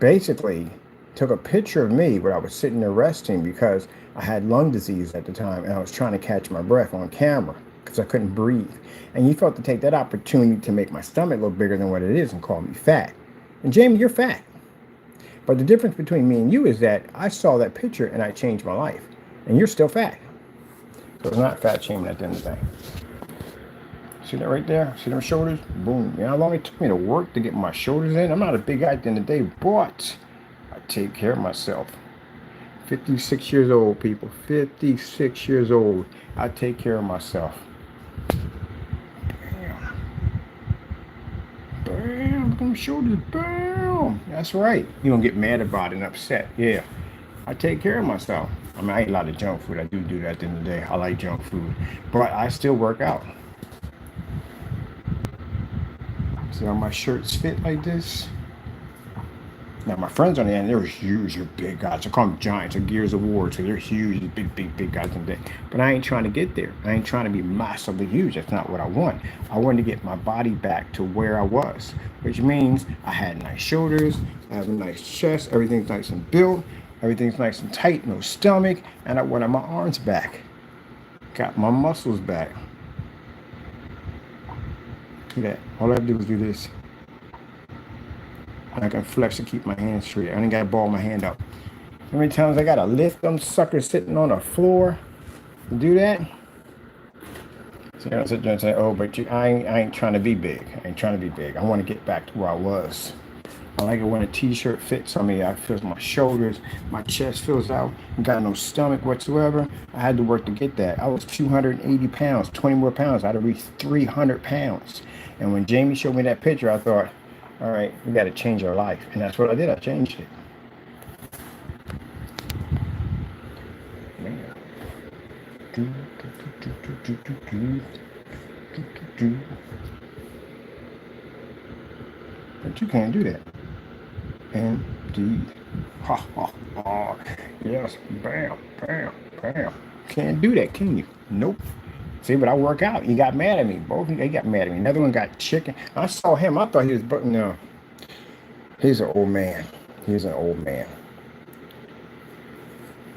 basically took a picture of me where I was sitting there resting because I had lung disease at the time and I was trying to catch my breath on camera because I couldn't breathe. And you felt to take that opportunity to make my stomach look bigger than what it is and call me fat. And Jamie, you're fat. But the difference between me and you is that I saw that picture and I changed my life. And you're still fat. So it's not fat shaming at the end of the day. See that right there? See them shoulders? Boom. You know how long it took me to work to get my shoulders in? I'm not a big guy at the end of the day, but I take care of myself. 56 years old, people. 56 years old. I take care of myself. Bam. Them shoulders. Bam. That's right. You don't get mad about it and upset. Yeah. I take care of myself. I mean, I eat a lot of junk food. I do that at the end of the day. I like junk food. But I still work out. See how my shirts fit like this? Now, my friends on the end, they're huge. They're big guys. I call them giants. They're Gears of War. So they're huge, big guys in the day. But I ain't trying to get there. I ain't trying to be massively huge. That's not what I want. I wanted to get my body back to where I was, which means I had nice shoulders. I have a nice chest. Everything's nice and built. Everything's nice and tight. No stomach. And I wanted my arms back. Got my muscles back. Look at that. All I have to do is do this. I can flex to keep my hands straight. I ain't got to ball my hand up. How many times I got to lift them suckers sitting on the floor to do that? So you don't sit there and say, oh, but I ain't trying to be big. I ain't trying to be big. I want to get back to where I was. I like it when a t-shirt fits on me. I feel my shoulders, my chest fills out. Got no stomach whatsoever. I had to work to get that. I was 280 pounds, 20 more pounds. I'd have reached 300 pounds. And when Jamie showed me that picture, I thought, all right, we got to change our life. And that's what I did. I changed it. But you can't do that. Indeed. Ha ha ha. Yes. Bam. Can't do that, can you? Nope. See, but I work out. He got mad at me. Both of them, they got mad at me. Another one got chicken. I saw him. I thought he was, but no. He's an old man. He's an old man.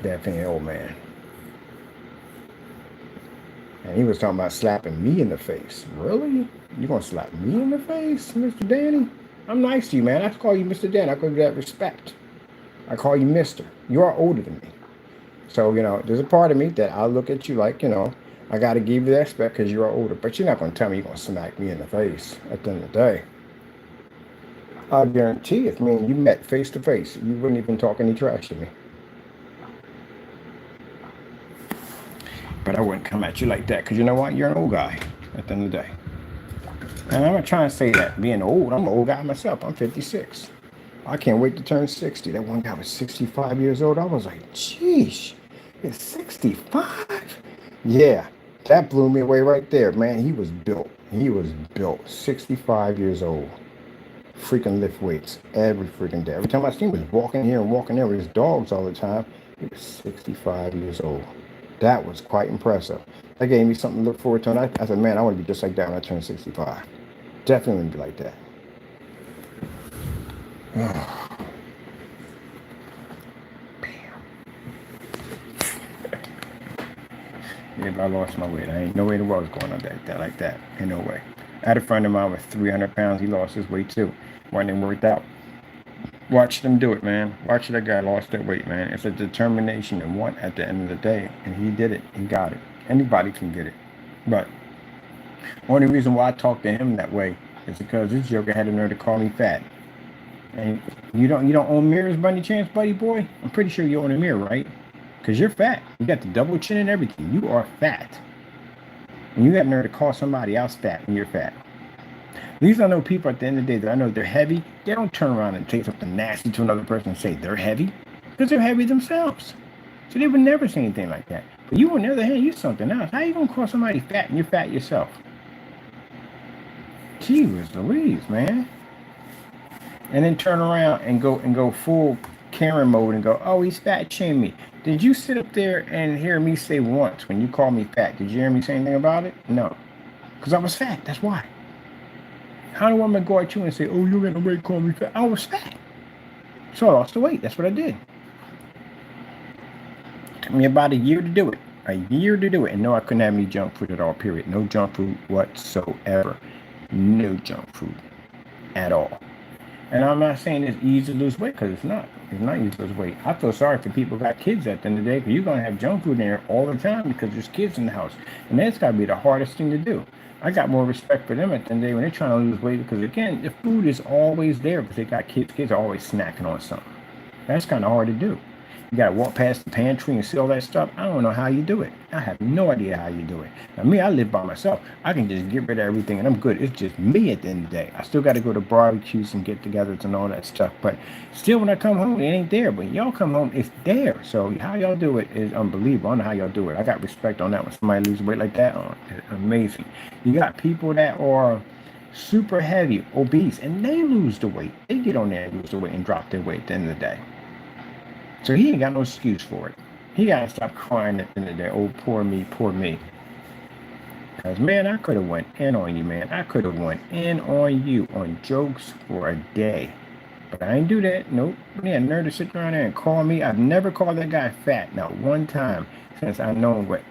Definitely an old man. And he was talking about slapping me in the face. Really? You gonna slap me in the face, Mr. Danny? I'm nice to you, man. I call you Mr. Danny. I call you that respect. I call you Mr. You are older than me. So, there's a part of me that I look at you like, I got to give you that respect because you are older. But you're not going to tell me you're going to smack me in the face at the end of the day. I guarantee if me and you met face to face, you wouldn't even talk any trash to me. But I wouldn't come at you like that because you know what? You're an old guy at the end of the day. And I'm not trying to say that being old, I'm an old guy myself. I'm 56. I can't wait to turn 60. That one guy was 65 years old. I was like, geez, it's 65? Yeah, that blew me away right there, man. He was built. He was built. 65 years old. Freaking lift weights every freaking day. Every time I seen him, he was walking here and walking there with his dogs all the time. He was 65 years old. That was quite impressive. That gave me something to look forward to. And I said, man, I want to be just like that when I turn 65. Definitely want to be like that. Yeah, but I lost my weight. I ain't no way in the world was going on like that. Ain't no way. I had a friend of mine with 300 pounds. He lost his weight too. Wasn't worked out. Watch them do it, man. Watch that guy lost that weight, man. It's a determination and want at the end of the day. And he did it. He got it. Anybody can get it. But only reason why I talk to him that way is because this joker had the nerve to call me fat. And you don't own mirrors by any chance, buddy boy? I'm pretty sure you own a mirror, right? Because you're fat. You got the double chin and everything. You are fat. And you got nerve to call somebody else fat when you're fat. At least I know people at the end of the day that I know they're heavy. They don't turn around and say something nasty to another person and say they're heavy. Because they're heavy themselves. So they would never say anything like that. But you, on the other hand, you're something else. How you going to call somebody fat and you're fat yourself? Gee whiz Louise, man. And then turn around and go full Karen mode and go, oh, he's fat shaming me. Did you sit up there and hear me say once when you called me fat? Did you hear me say anything about it? No. Because I was fat. That's why. How do I want to go at you and say, oh, you're going to weight, call me fat? I was fat. So I lost the weight. That's what I did. It took me about a year to do it. A year to do it. And no, I couldn't have any junk food at all, period. No junk food whatsoever. No junk food at all. And I'm not saying it's easy to lose weight, because it's not. It's not easy to lose weight. I feel sorry for people who got kids at the end of the day, because you're going to have junk food in there all the time because there's kids in the house. And that's got to be the hardest thing to do. I got more respect for them at the end of the day when they're trying to lose weight, because, again, the food is always there because they got kids. Kids are always snacking on something. That's kind of hard to do. You got to walk past the pantry and see all that stuff. I don't know how you do it. I have no idea how you do it. Now, me, I live by myself. I can just get rid of everything and I'm good. It's just me at the end of the day. I still got to go to barbecues and get-togethers and all that stuff. But still, when I come home, it ain't there. But y'all come home, it's there. So how y'all do it is unbelievable. I don't know how y'all do it. I got respect on that when somebody loses weight like that. Oh, it's amazing. You got people that are super heavy, obese, and they lose the weight. They get on there and lose the weight and drop their weight at the end of the day. So he ain't got no excuse for it. He got to stop crying at the end of the day. Oh, poor me, poor me. Because, man, I could have went in on you, man. I could have went in on you on jokes for a day. But I ain't do that. Nope. He had nerve to sit around there and call me. I've never called that guy fat. Not one time since I know what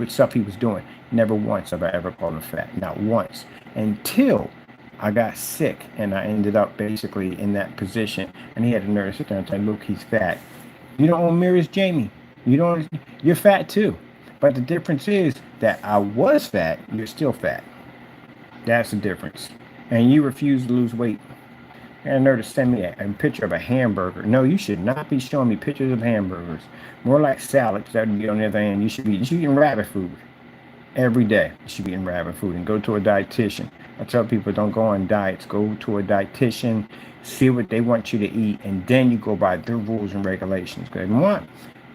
stuff he was doing. Never once have I ever called him fat. Not once. Until I got sick and I ended up basically in that position. And he had the nerve to sit there and say, look, he's fat. You don't own mirrors, Jamie. You're fat too. But the difference is that I was fat, you're still fat. That's the difference. And you refuse to lose weight. And a nerve to send me a picture of a hamburger. No, you should not be showing me pictures of hamburgers. More like salads. That would be on the other hand. You should be eating rabbit food. Every day you should be eating rabbit food and go to a dietitian. I tell people don't go on diets. Go to a dietitian, see what they want you to eat, and then you go by their rules and regulations. Because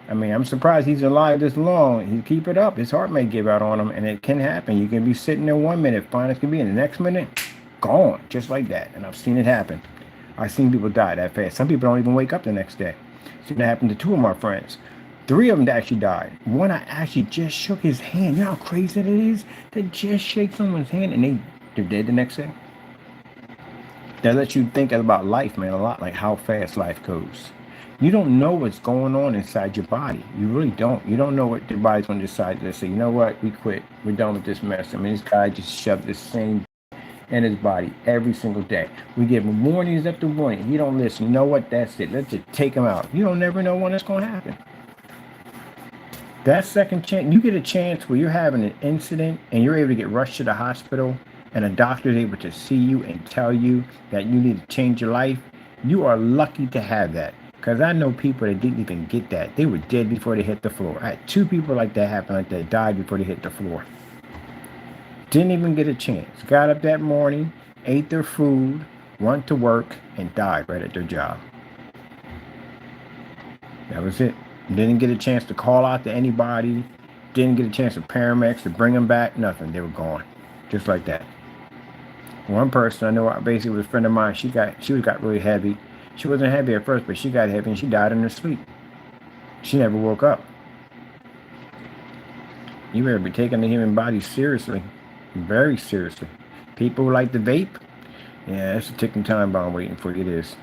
I'm surprised he's alive this long. He keep it up. His heart may give out on him, and it can happen. You can be sitting there 1 minute, fine as can be, and the next minute, gone, just like that. And I've seen it happen. I've seen people die that fast. Some people don't even wake up the next day. Seen it happen to 2 of my friends. 3 of them actually died. One, I actually just shook his hand. You know how crazy that is? To just shake someone's hand and they're dead the next day. That lets you think about life, man, a lot, like how fast life goes. You don't know what's going on inside your body. You really don't. You don't know what your body's going to decide to say, you know what, we quit. We're done with this mess. This guy just shoved the same in his body every single day. We give him warnings after warning. He don't listen. You know what? That's it. Let's just take him out. You don't never know when it's going to happen. That second chance, you get a chance where you're having an incident and you're able to get rushed to the hospital and a doctor is able to see you and tell you that you need to change your life, you are lucky to have that. Because I know people that didn't even get that. They were dead before they hit the floor. I had two people like that happen, like that died before they hit the floor. Didn't even get a chance. Got up that morning, ate their food, went to work, and died right at their job. That was it. Didn't get a chance to call out to anybody. Didn't get a chance for paramedics to bring them back. Nothing. They were gone. Just like that. One person I know basically was a friend of mine. She got really heavy. She wasn't heavy at first, but she got heavy and she died in her sleep. She never woke up. You better be taking the human body seriously. Very seriously. People who like to vape, yeah, it's a ticking time bomb waiting for you. It is.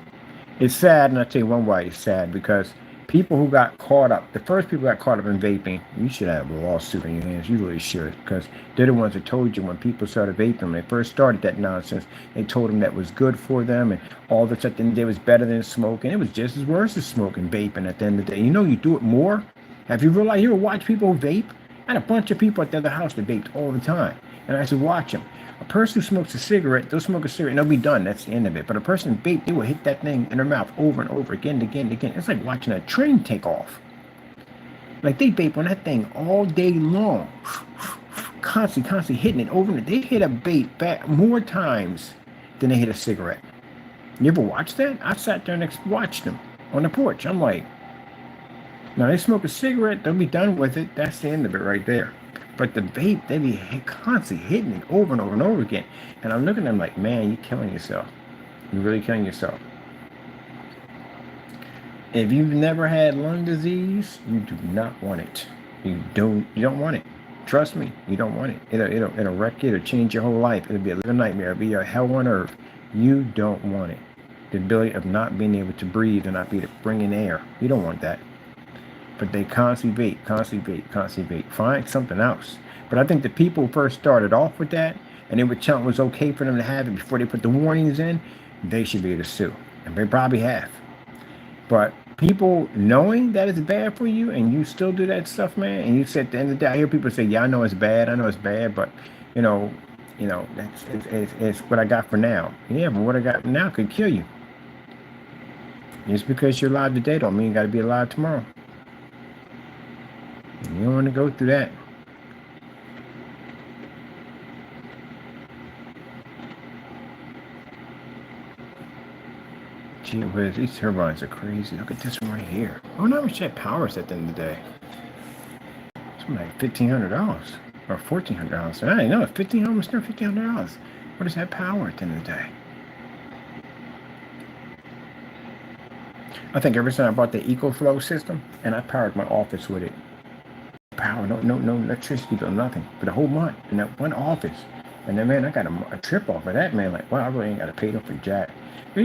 It's sad, and I'll tell you one why it's sad, because people who got caught up, the first people got caught up in vaping, you should have a lawsuit in your hands. You really should, because they're the ones that told you when people started vaping, when they first started that nonsense, they told them that was good for them, and all of a sudden it was better than smoking. It was just as worse as smoking, vaping at the end of the day. You know, you do it more. Have you realized, you ever watch people vape? I had a bunch of people at the other house that vaped all the time, and I used to watch them. A person who smokes a cigarette, they'll smoke a cigarette and they'll be done. That's the end of it. But a person who vape, they will hit that thing in their mouth over and over again and again and again. It's like watching a train take off. Like they vape on that thing all day long. Constantly hitting it over and they hit a vape back more times than they hit a cigarette. You ever watch that? I sat there and watched them on the porch. I'm like, now they smoke a cigarette, they'll be done with it. That's the end of it right there. But the vape, they be constantly hitting it over and over and over again. And I'm looking at them like, man, you're killing yourself. You're really killing yourself. If you've never had lung disease, you do not want it. You don't want it. Trust me, you don't want it. It'll wreck you. It'll change your whole life. It'll be a little nightmare. It'll be a hell on earth. You don't want it. The ability of not being able to breathe and not be able to bring in air. You don't want that. But they constantly vape. Find something else. But I think the people who first started off with that, and they were telling it was okay for them to have it before they put the warnings in, they should be able to sue. And they probably have. But people knowing that it's bad for you, and you still do that stuff, man, and you said at the end of the day, I hear people say, yeah, I know it's bad, but, it's what I got for now. Yeah, but what I got now could kill you. Just because you're alive today don't mean you got to be alive tomorrow. You don't want to go through that. Gee whiz, these turbines are crazy. Look at this one right here. I wonder how much that power is at the end of the day. It's like $1,500 or $1,400. I didn't know it's $1,500. What is that power at the end of the day? I think ever since I bought the EcoFlow system, and I powered my office with it. Power, no electricity bill, nothing for the whole month in that one office. And then, man, I got a trip off of that, man. Like, wow, I really ain't got to pay them for jack. But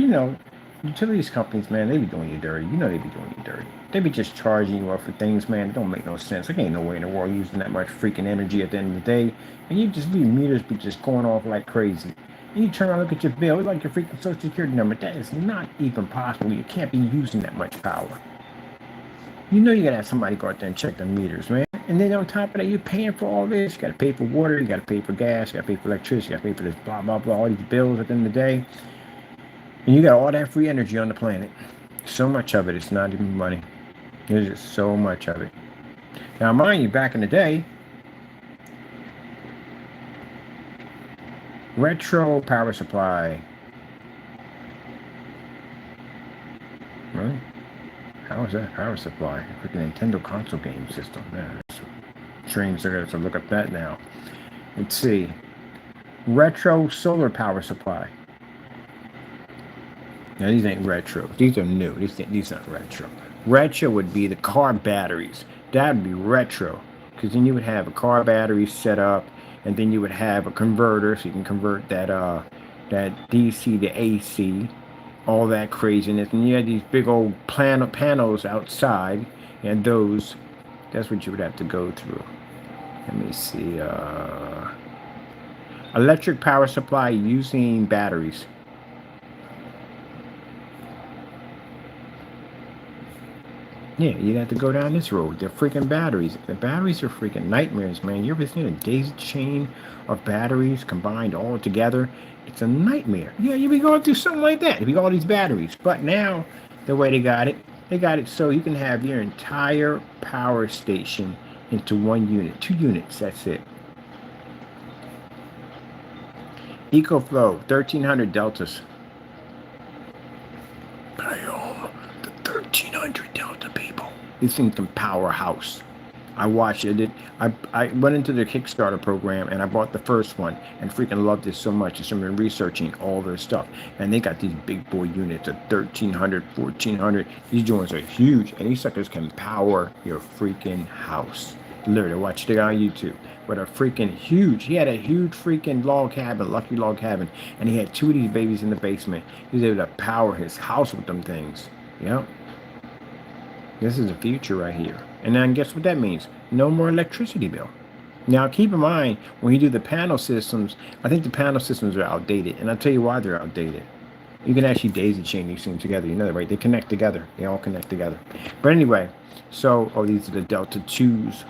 utilities companies, man, they be doing you dirty. You know they be doing you dirty. They be just charging you up for things, man. It don't make no sense. There ain't no way in the world using that much freaking energy at the end of the day. And you just leave meters be just going off like crazy. And you turn around and look at your bill, it's like your freaking social security number. That is not even possible. You can't be using that much power. You know you gotta have somebody go out there and check the meters, man. And then on top of that, you're paying for all this. You gotta pay for water, you gotta pay for gas, you gotta pay for electricity, you gotta pay for this blah, blah, blah, all these bills at the end of the day. And you got all that free energy on the planet. So much of it, it's not even money. There's just so much of it. Now, mind you, back in the day, retro power supply. Right? How is that power supply? Freaking Nintendo console game system. Man, it's strange. I gotta look up that now. Let's see. Retro solar power supply. Now these ain't retro. These are new. These aren't retro. Retro would be the car batteries. That would be retro, because then you would have a car battery set up, and then you would have a converter, so you can convert that DC to AC. All that craziness, and you had these big old panels outside, and that's what you would have to go through. Let me see. Electric power supply using batteries. Yeah, you have to go down this road. They're freaking batteries. The batteries are freaking nightmares, man. You ever seen a daisy chain of batteries combined all together? It's a nightmare. Yeah, you be going through something like that. You be all these batteries. But now, the way they got it so you can have your entire power station into one unit, 2 units. That's it. EcoFlow, 1300 deltas. Bam, the 1300 delta people. These things can powerhouse. I watched it. I went into their Kickstarter program and I bought the first one and freaking loved it so much. So I've been researching all their stuff. And they got these big boy units of 1300, 1400. These joints are huge and these suckers can power your freaking house. Literally, I watched it on YouTube. But a freaking huge, he had a huge freaking log cabin, lucky log cabin, and he had 2 of these babies in the basement. He was able to power his house with them things. Yep. This is the future right here. And then guess what that means? No more electricity bill. Now keep in mind, when you do the panel systems, I think the panel systems are outdated. And I'll tell you why they're outdated. You can actually daisy chain these things together. You know that, right? They connect together. They all connect together. But anyway, so, oh, these are the Delta 2s.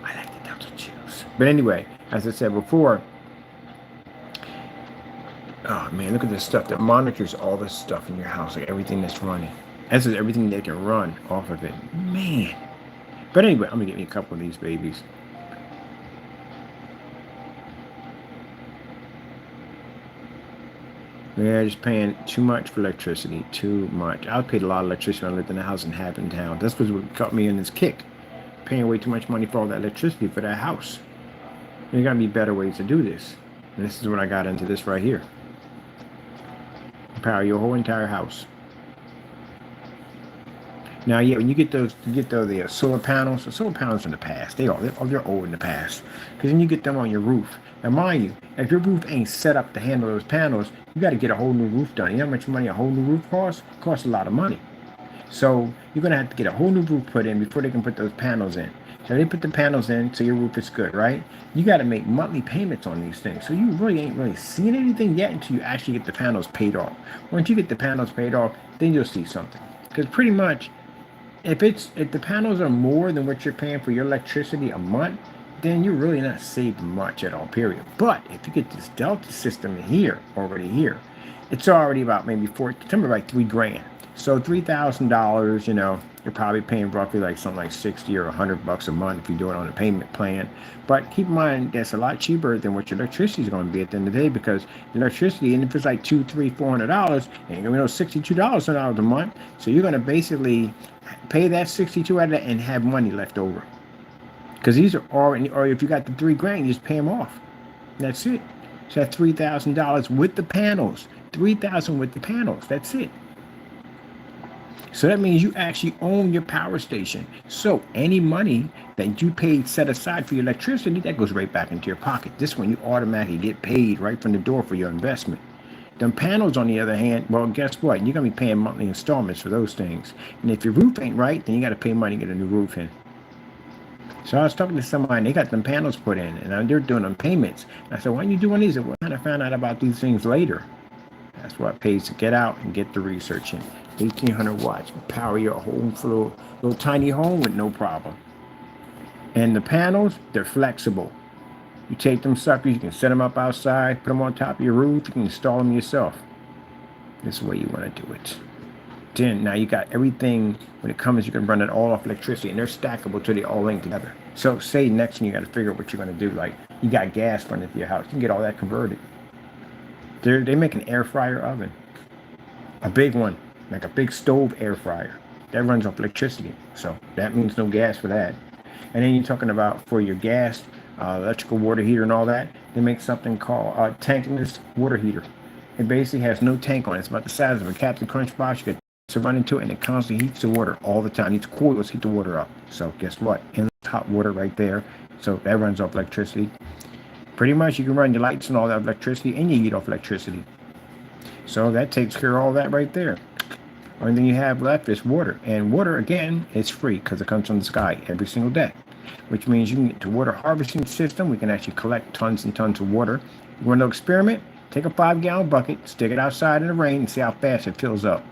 I like the Delta 2s. But anyway, as I said before, oh man, look at this stuff that monitors all this stuff in your house, like everything that's running. This is everything they can run off of it. Man. But anyway, I'm going to get me a couple of these babies. Yeah, just paying too much for electricity. Too much. I paid a lot of electricity when I lived in a house in Hampton Town. That's what caught me in this kick. Paying way too much money for all that electricity for that house. There got to be better ways to do this. And this is when I got into this right here. Power your whole entire house. Now, yeah, when you get the solar panels, the solar panels in the past, they're old in the past. Because then you get them on your roof. Now, mind you, if your roof ain't set up to handle those panels, you got to get a whole new roof done. You know how much money a whole new roof costs? It costs a lot of money. So you're going to have to get a whole new roof put in before they can put those panels in. So they put the panels in, so your roof is good, right? You got to make monthly payments on these things. So you really ain't really seeing anything yet until you actually get the panels paid off. Once you get the panels paid off, then you'll see something. Because pretty much, if the panels are more than what you're paying for your electricity a month, then you're really not saving much at all, period. But if you get this Delta system already here, it's already about maybe somewhere like $3,000. So $3,000, you're probably paying roughly like something like 60 or $100 a month if you do it on a payment plan. But keep in mind that's a lot cheaper than what your electricity is going to be at the end of the day, because electricity, and if it's like $200, $300, $400, and $62 a month, so you're going to basically pay that 62 out of that and have money left over. Because these are already, or if you got the $3,000, you just pay them off. That's it. So that's $3,000 with the panels. $3,000 with the panels. That's it. So that means you actually own your power station. So any money that you paid set aside for your electricity, that goes right back into your pocket. This one, you automatically get paid right from the door for your investment. Them panels, on the other hand, well, guess what? You're going to be paying monthly installments for those things. And if your roof ain't right, then you got to pay money to get a new roof in. So I was talking to somebody, and they got them panels put in, and they're doing them payments. And I said, why are you doing these? Well, I kind of found out about these things later. That's what it pays to get out and get the research in. 1,800 watts, power your whole little tiny home with no problem. And the panels, they're flexible. You take them suckers, you can set them up outside, put them on top of your roof, you can install them yourself. This is the way you want to do it. Then now you got everything. When it comes, you can run it all off electricity, and they're stackable till they all link together. So say next thing you got to figure out what you're going to do. Like you got gas running through your house, you can get all that converted. They make an air fryer oven, a big one, like a big stove air fryer that runs off electricity. So that means no gas for that. And then you're talking about for your gas, electrical water heater and all that. They make something called a tankless water heater. It basically has no tank on it. It's about the size of a Captain Crunch box. You get to run into it, and it constantly heats the water all the time. These coils heat the water up. So guess what? And hot water right there. So that runs off electricity. Pretty much you can run your lights and all that electricity, and you heat off electricity. So that takes care of all that right there. Only thing you have left is water. And water, again, is free because it comes from the sky every single day. Which means you can get to water harvesting system. We can actually collect tons and tons of water. You want to experiment? Take a 5-gallon bucket, stick it outside in the rain, and see how fast it fills up.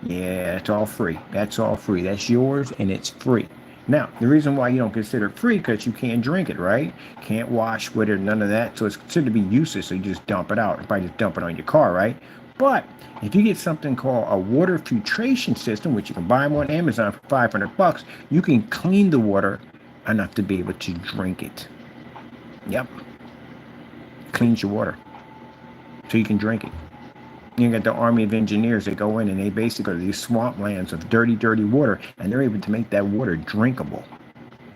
Yeah, it's all free. That's all free. That's yours and it's free. Now, the reason why you don't consider it free because you can't drink it, right? Can't wash with it, none of that. So it's considered to be useless. So you just dump it out. You probably just dump it on your car, right? But if you get something called a water filtration system, which you can buy them on Amazon for 500 bucks, you can clean the water enough to be able to drink it. Yep. Cleans your water so you can drink it. You got the Army of Engineers that go in and they basically go to these swamplands of dirty, dirty water, and they're able to make that water drinkable.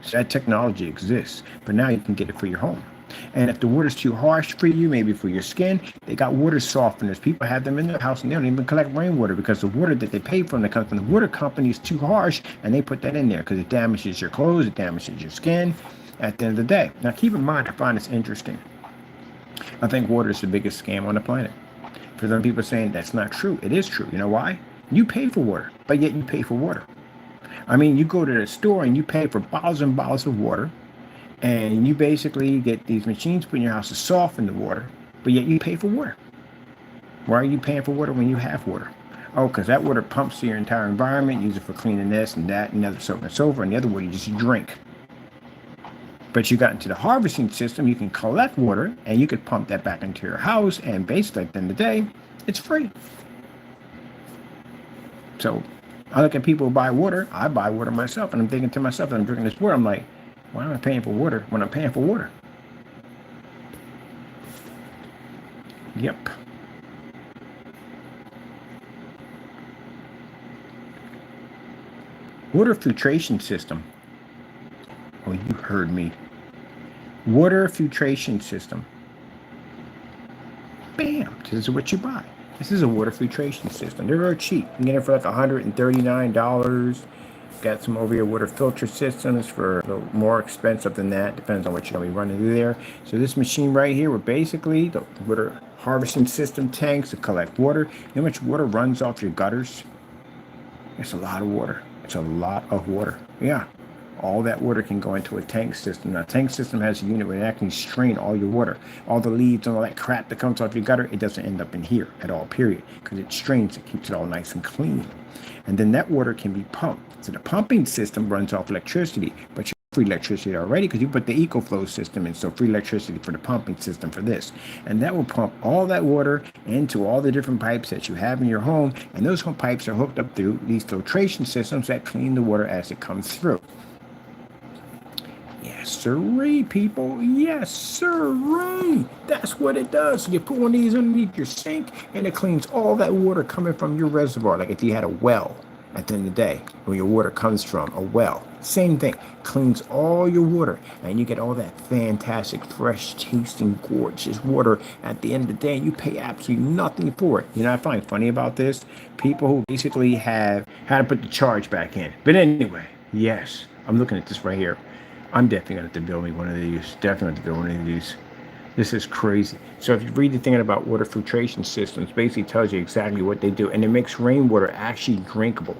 So that technology exists, but now you can get it for your home. And if the water's too harsh for you, maybe for your skin, they got water softeners. People have them in their house and they don't even collect rainwater because the water that they pay for that comes from the water company is too harsh, and they put that in there because it damages your clothes, it damages your skin at the end of the day. Now keep in mind, I find this interesting. I think water is the biggest scam on the planet. For some people saying that's not true, it is true. You know why? You pay for water, but yet you pay for water. I mean, you go to the store and you pay for bottles and bottles of water, and you basically get these machines put in your house to soften the water, but yet you pay for water. Why are you paying for water when you have water? Oh, because that water pumps to your entire environment, use it for cleaning this and that and other so on and so forth, and the other water you just drink. But you got into the harvesting system, you can collect water and you could pump that back into your house, and basically at the end of the day, it's free. So I look at people who buy water, I buy water myself, and I'm thinking to myself, I'm drinking this water, I'm like, why am I paying for water when I'm paying for water? Yep. Water filtration system. Oh, you heard me. Water filtration system. Bam! This is what you buy. This is a water filtration system. They're very cheap. You can get it for like $139. Got some over here water filter systems for a little more expensive than that. Depends on what you're going to be running through there. So this machine right here, we're basically the water harvesting system tanks to collect water. You know how much water runs off your gutters? It's a lot of water. It's a lot of water. Yeah. All that water can go into a tank system. Now, a tank system has a unit where it can strain all your water. All the leaves and all that crap that comes off your gutter, it doesn't end up in here at all, period. Because it strains it, keeps it all nice and clean. And then that water can be pumped. So the pumping system runs off electricity, but you have free electricity already because you put the EcoFlow system in, so free electricity for the pumping system for this. And that will pump all that water into all the different pipes that you have in your home, and those home pipes are hooked up through these filtration systems that clean the water as it comes through. Yes, sirree, people. Yes, sirree. That's what it does. So you put one of these underneath your sink, and it cleans all that water coming from your reservoir. Like if you had a well at the end of the day, where your water comes from, a well. Same thing. Cleans all your water, and you get all that fantastic, fresh, tasting, gorgeous water at the end of the day, and you pay absolutely nothing for it. You know what I find funny about this? People who basically have had to put the charge back in. But anyway, yes, I'm looking at this right here. I'm definitely going to have to build me one of these. Definitely have to build one of these. This is crazy. So if you read the thing about water filtration systems, basically tells you exactly what they do. And it makes rainwater actually drinkable.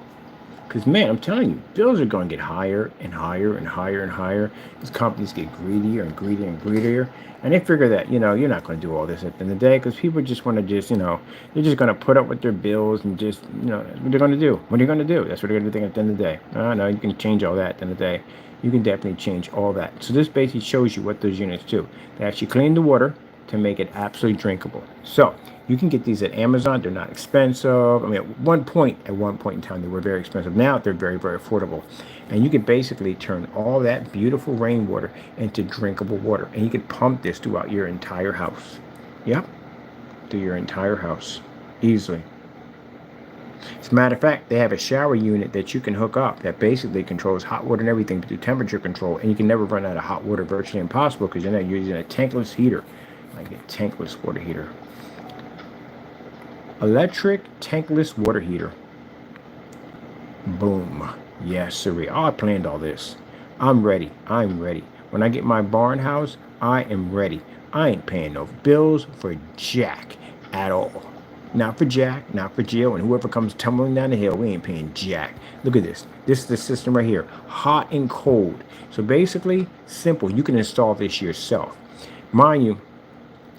Because, man, I'm telling you, bills are going to get higher and higher and higher and higher. These companies get greedier and greedier and greedier. And they figure that, you know, you're not going to do all this at the end of the day because people just want to just, you know, they're just going to put up with their bills and just, you know, that's what they're going to do. What are you going to do? That's what they're going to do at the end of the day. No, you can change all that at the end of the day. You can definitely change all that. So this basically shows you what those units do. They actually clean the water to make it absolutely drinkable. So you can get these at Amazon. They're not expensive. I mean, at one point in time, they were very expensive. Now they're very, very affordable. And you can basically turn all that beautiful rainwater into drinkable water. And you can pump this throughout your entire house. Yep, through your entire house, easily. As a matter of fact, they have a shower unit that you can hook up that basically controls hot water and everything to do temperature control. And you can never run out of hot water, virtually impossible, because you're not using a tankless heater, like a tankless water heater. Electric tankless water heater. Boom. Yes, sirree. Oh, I planned all this. I'm ready. I'm ready. When I get my barn house, I am ready. I ain't paying no bills for jack at all. Not for Jack, not for Jill, and whoever comes tumbling down the hill, we ain't paying jack. Look at this. This is the system right here. Hot and cold. So basically, simple. You can install this yourself. Mind you,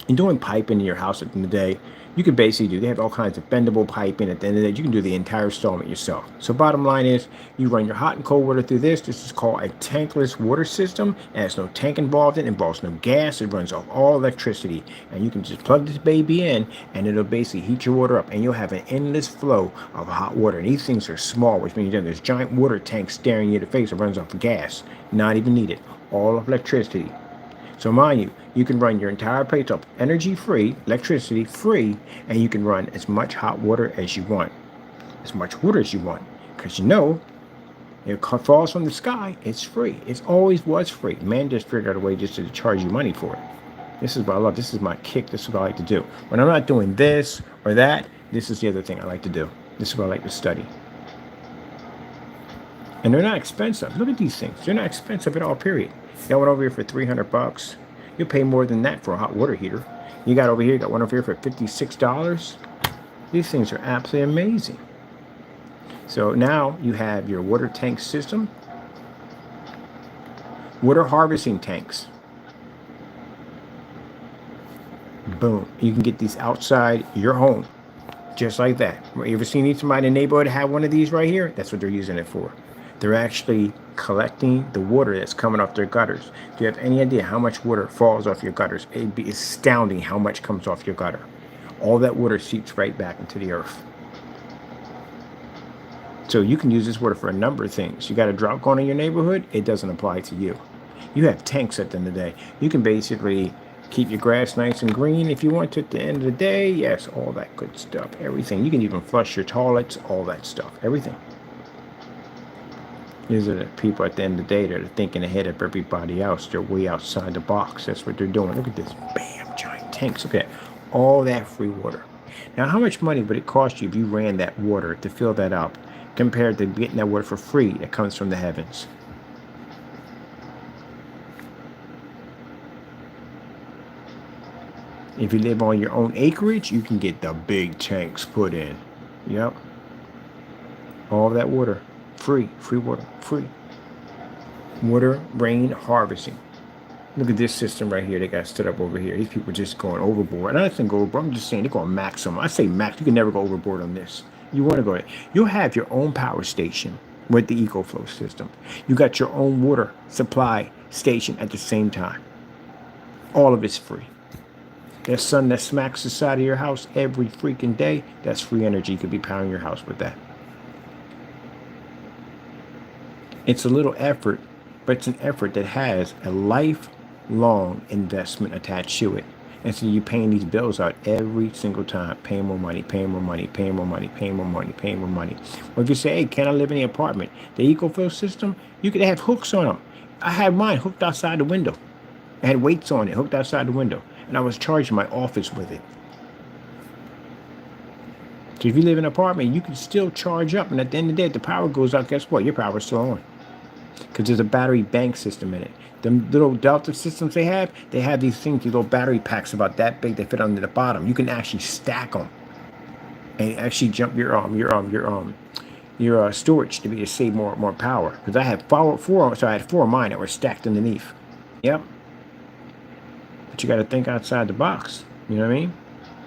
you're doing piping in your house at the end of the day. You can basically do, they have all kinds of bendable piping. At the end of the day, you can do the entire installment yourself. So bottom line is, you run your hot and cold water through this. This is called a tankless water system. It has no tank involved. It involves no gas. It runs off all electricity. And you can just plug this baby in, and it'll basically heat your water up. And you'll have an endless flow of hot water. And these things are small, which means there's giant water tanks staring you in the face. It runs off of gas. Not even needed. All of electricity. So mind you, you can run your entire place up energy free, electricity free, and you can run as much hot water as you want, as much water as you want. Because you know, it falls from the sky, it's free. It always was free. Man just figured out a way just to charge you money for it. This is what I love. This is my kick. This is what I like to do. When I'm not doing this or that, this is the other thing I like to do. This is what I like to study. And they're not expensive. Look at these things. They're not expensive at all, period. Got one over here for $300. You'll pay more than that for a hot water heater. You got over here, got one over here for $56. These things are absolutely amazing. So now you have your water tank system, water harvesting tanks. Boom. You can get these outside your home, just like that. You ever seen somebody in the neighborhood have one of these right here? That's what they're using it for. They're actually collecting the water that's coming off their gutters. Do you have any idea how much water falls off your gutters? It'd be astounding how much comes off your gutter. All that water seeps right back into the earth. So you can use this water for a number of things. You got a drought going in your neighborhood, it doesn't apply to you. You have tanks at the end of the day. You can basically keep your grass nice and green if you want to at the end of the day. Yes, all that good stuff, everything. You can even flush your toilets, all that stuff, everything. These are the people at the end of the day that are thinking ahead of everybody else. They're way outside the box. That's what they're doing. Look at this. Bam, giant tanks. Look at all that free water. Now, how much money would it cost you if you ran that water to fill that up compared to getting that water for free that comes from the heavens? If you live on your own acreage, you can get the big tanks put in. Yep. All that water. Free water, free. Water, rain, harvesting. Look at this system right here. They got stood up over here. These people are just going overboard. And I don't go overboard. I'm just saying they're going maximum. I say max. You can never go overboard on this. You want to go there. You'll have your own power station with the EcoFlow system. You got your own water supply station at the same time. All of it's free. That sun that smacks the side of your house every freaking day, that's free energy. You could be powering your house with that. It's a little effort, but it's an effort that has a lifelong investment attached to it. And so you're paying these bills out every single time, paying more money, paying more money, paying more money, paying more money, paying more money. Or if you say, hey, can I live in the apartment? The EcoFlow system, you could have hooks on them. I had mine hooked outside the window. I had weights on it, hooked outside the window. And I was charging my office with it. So if you live in an apartment, you can still charge up. And at the end of the day, if the power goes out, guess what? Your power's still on. Because there's a battery bank system in it. The little Delta systems they have these things, these little battery packs about that big. They fit under the bottom. You can actually stack them and actually jump your storage to be to save more power. Because I had four of mine that were stacked underneath. Yep. But you got to think outside the box. You know what I mean?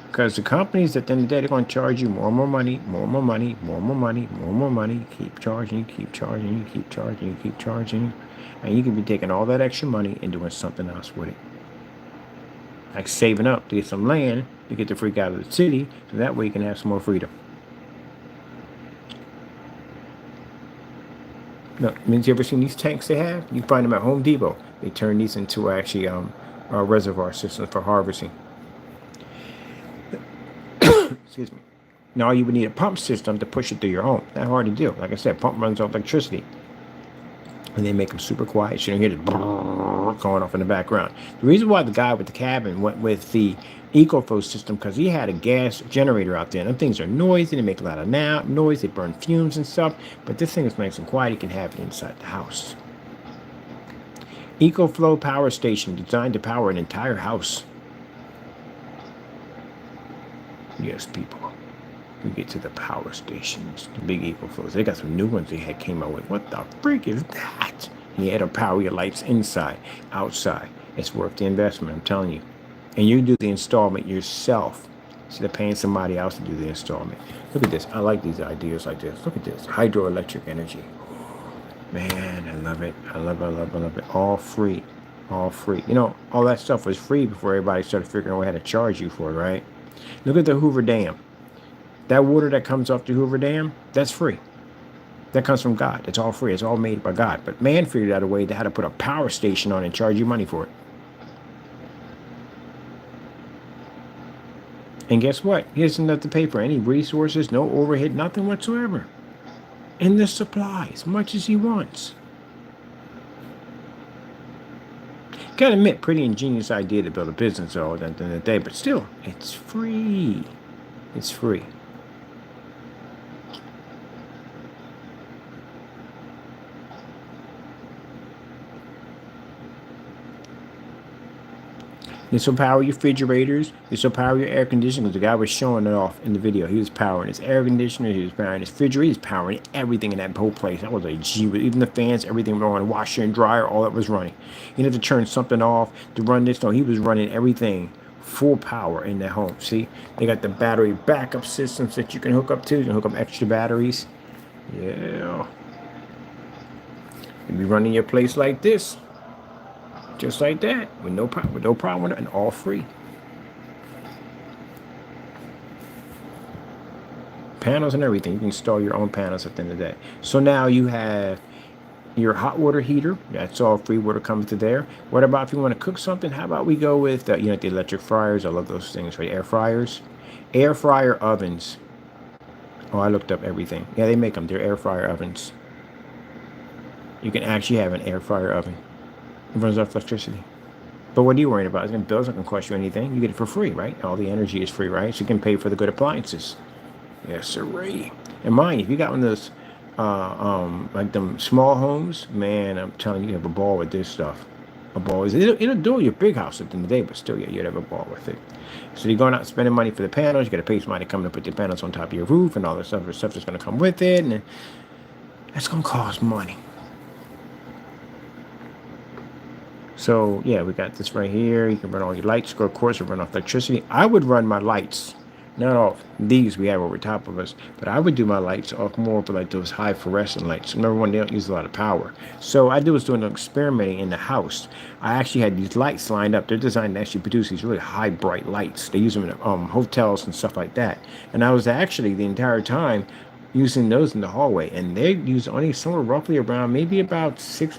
Because the companies at the end of the day, they're going to charge you more and more money, more and more money, more and more money, more and more money. Keep charging, keep charging, keep charging, keep charging. And you can be taking all that extra money and doing something else with it. Like saving up to get some land to get the freak out of the city, so that way you can have some more freedom. Look, means you ever seen these tanks they have? You find them at Home Depot. They turn these into actually reservoir systems for harvesting. Excuse me. Now you would need a pump system to push it through your home. Not hard to do. Like I said, pump runs off electricity. And they make them super quiet. You don't hear it going off in the background. The reason why the guy with the cabin went with the EcoFlow system, because he had a gas generator out there. And them things are noisy. They make a lot of noise. They burn fumes and stuff. But this thing is nice and quiet. You can have it inside the house. EcoFlow power station designed to power an entire house. Yes, people. We get to the power stations, the big EcoFlows. They got some new ones they had came out with. What the freak is that? And you had to power your lights inside, outside. It's worth the investment, I'm telling you. And you do the installment yourself. Instead of paying somebody else to do the installment. Look at this. I like these ideas like this. Look at this. Hydroelectric energy. Man, I love it. I love it. I love it. I love it. All free. All free. You know, all that stuff was free before everybody started figuring out how to charge you for it, right? Look at the Hoover Dam. That water that comes off the Hoover Dam, that's free. That comes from God. It's all free. It's all made by God. But man figured out a way to how to put a power station on it and charge you money for it. And guess what? He doesn't have to pay for any resources, no overhead, nothing whatsoever. And the supply, as much as he wants. Gotta admit, pretty ingenious idea to build a business all at the end of the day, but still, it's free. It's free. This will power your refrigerators. This will power your air conditioners. The guy was showing it off in the video. He was powering his air conditioner. He was powering his refrigerator. He was powering everything in that whole place. I was like, gee, even the fans, everything running, washer and dryer, all that was running. You had to turn something off to run this. No, he was running everything full power in that home. See, they got the battery backup systems that you can hook up to. You can hook up extra batteries. Yeah. You'll be running your place like this. Just like that, with no problem with it, and all free. Panels and everything. You can install your own panels at the end of the day. So now you have your hot water heater. That's all free. Water comes to there. What about if you want to cook something? How about we go with the electric fryers? I love those things, right? Air fryers, air fryer ovens. Oh, I looked up everything. Yeah, they make them. They're air fryer ovens. You can actually have an air fryer oven. It runs off electricity. But what are you worried about? It's going to bills not going to cost you anything. You get it for free, right? All the energy is free, right? So you can pay for the good appliances. Yes, sirree. And mind, if you got one of those, like them small homes, man, I'm telling you, you have a ball with this stuff. A ball is it'll do your big house at the end of the day, but still, yeah, you'd have a ball with it. So you're going out spending money for the panels. You got to pay somebody to come and put the panels on top of your roof and all this stuff. Stuff that's going to come with it, and that's going to cost money. So, yeah, we got this right here. You can run all your lights. Of course, run off electricity. I would run my lights, not off these we have over top of us, but I would do my lights off more of like those high fluorescent lights. Number one, they don't use a lot of power. So I was doing experimenting in the house. I actually had these lights lined up. They're designed to actually produce these really high, bright lights. They use them in hotels and stuff like that. And I was actually, the entire time, using those in the hallway, and they use only somewhere roughly around maybe about 6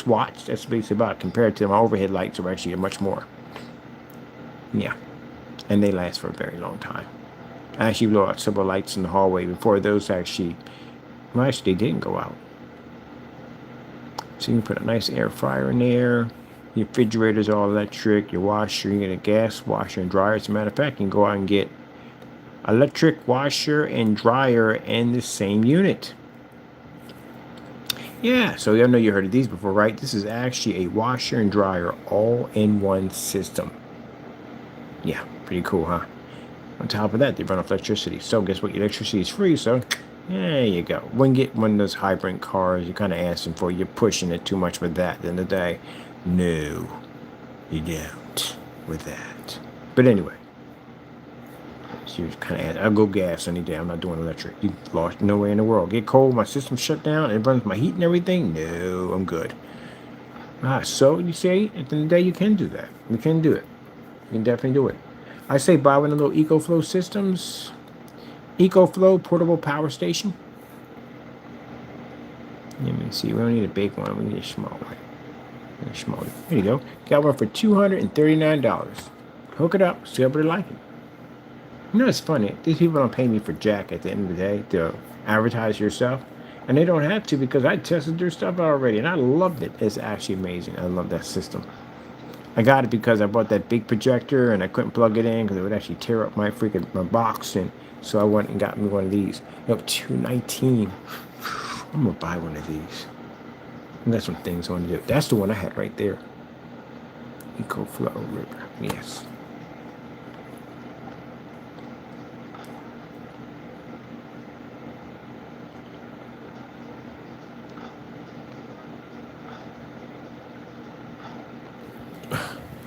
watts. That's basically about, compared to my overhead lights are actually much more. Yeah, and they last for a very long time. I actually blew out several lights in the hallway before those actually, well, actually they didn't go out. So you can put a nice air fryer in there. Your refrigerator's all electric. Your washer, you get a gas washer and dryer. As a matter of fact, you can go out and get electric washer and dryer in the same unit. Yeah, so I know you heard of these before, right? This is actually a washer and dryer all-in-one system. Yeah, pretty cool, huh? On top of that, they run off electricity. So guess what? Your electricity is free, so there you go. When you get one of those hybrid cars, you're kind of asking for, you're pushing it too much with that at the end of the day. No, you don't with that. But anyway. So you kind of, I'll go gas any day. I'm not doing electric. You lost nowhere in the world. Get cold, my system shut down, it runs my heat and everything. No, I'm good. So you say at the end of the day, you can do that. You can do it. You can definitely do it. I say buy one of the little EcoFlow systems. EcoFlow portable power station. Let me see. We don't need a big one. We need a small one. There you go. Got one for $239. Hook it up. See everybody like it. You know, it's funny. These people don't pay me for jack at the end of the day to advertise yourself. And they don't have to, because I tested their stuff already. And I loved it. It's actually amazing. I love that system. I got it because I bought that big projector and I couldn't plug it in because it would actually tear up my box. And so I went and got me one of these. Nope, $219. I'm going to buy one of these. I got some things I want to do. That's the one I had right there. EcoFlow River. Yes.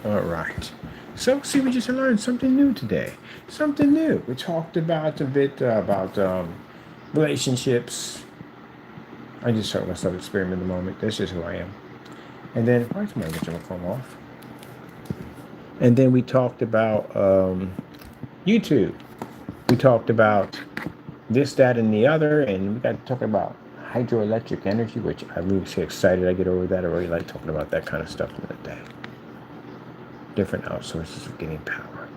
All right. So, see, we just learned something new today. Something new. We talked about a bit about relationships. I just talk myself experiment in the moment. That's just who I am. And then, why is my original phone off? And then we talked about YouTube. We talked about this, that, and the other, and we got to talk about hydroelectric energy, which I really get excited. I get over that. I really like talking about that kind of stuff in the day. Different outsources of getting power.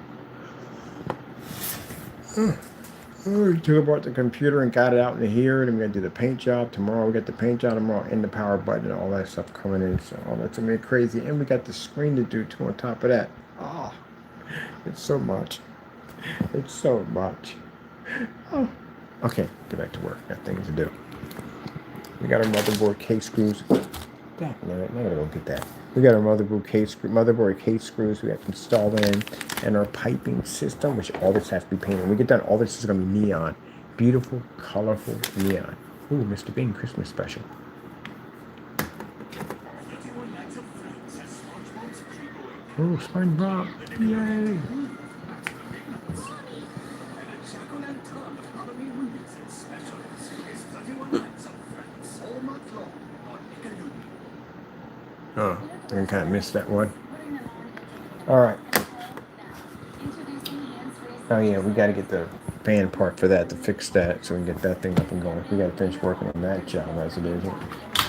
We took apart the computer and got it out in here, and then we got to do the paint job tomorrow. We got the paint job tomorrow and the power button and all that stuff coming in. So all that's gonna be crazy, and we got the screen to do too on top of that. Oh, it's so much. It's so much. Oh. Okay, get back to work. Got things to do. We got our motherboard case screws. Damn, I gotta go get that. We got our motherboard case screws we have to install in, and our piping system, which all this has to be painted. When we get done, all this is gonna be neon. Beautiful, colorful neon. Ooh, Mr. Bean Christmas special. Ooh, SpongeBob. Yay! Oh, I kind of missed that one. All right. Oh yeah, we got to get the fan part for that to fix that, so we can get that thing up and going. We got to finish working on that job as it is.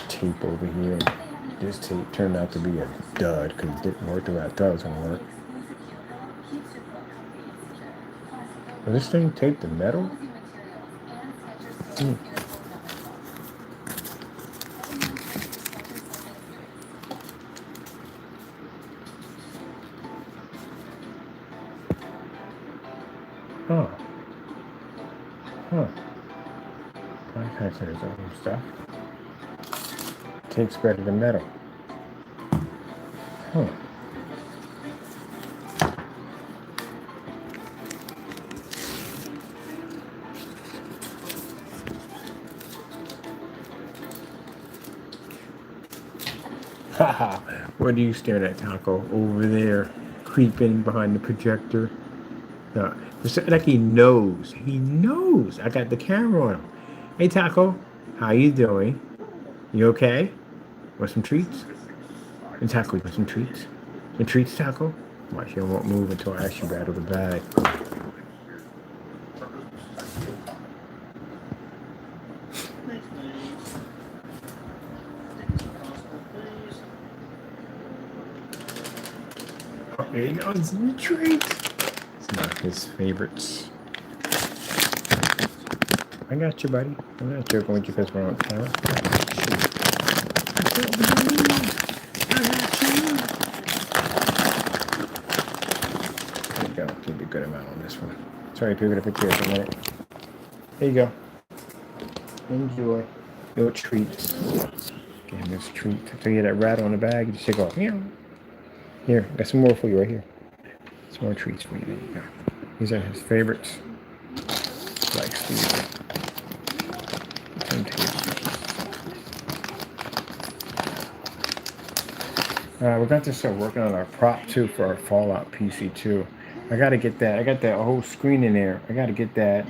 Tape over here. This tape turned out to be a dud because it didn't work the way I thought it was gonna work. Will this thing tape the metal? Huh. Huh. Contactors and stuff. Takes better than metal. Huh. Haha. What are you staring at, Taco? Over there, creeping behind the projector. No, it's like he knows. He knows. I got the camera on him. Hey, Taco, how you doing? You okay? Want some treats? Hey, Taco, you want some treats? Some treats, Taco? Watch, you won't move until I actually rattle the bag. Oh, there you go. Some treats. It's not his favorites. I got you, buddy. I'm not joking with you because we're on camera. I got you. There you go. Give me a good amount on this one. Sorry, people, to put here for a minute. There you go. Enjoy your treats. Getting this treat. So you get that rattle on the bag, you just take off. Here, got some more for you right here. Some more treats for you. There you go. These are his favorites. Like Steve. We're going to start working on our prop too for our Fallout PC too. I got to get that. I got that whole screen in there. I got to get that.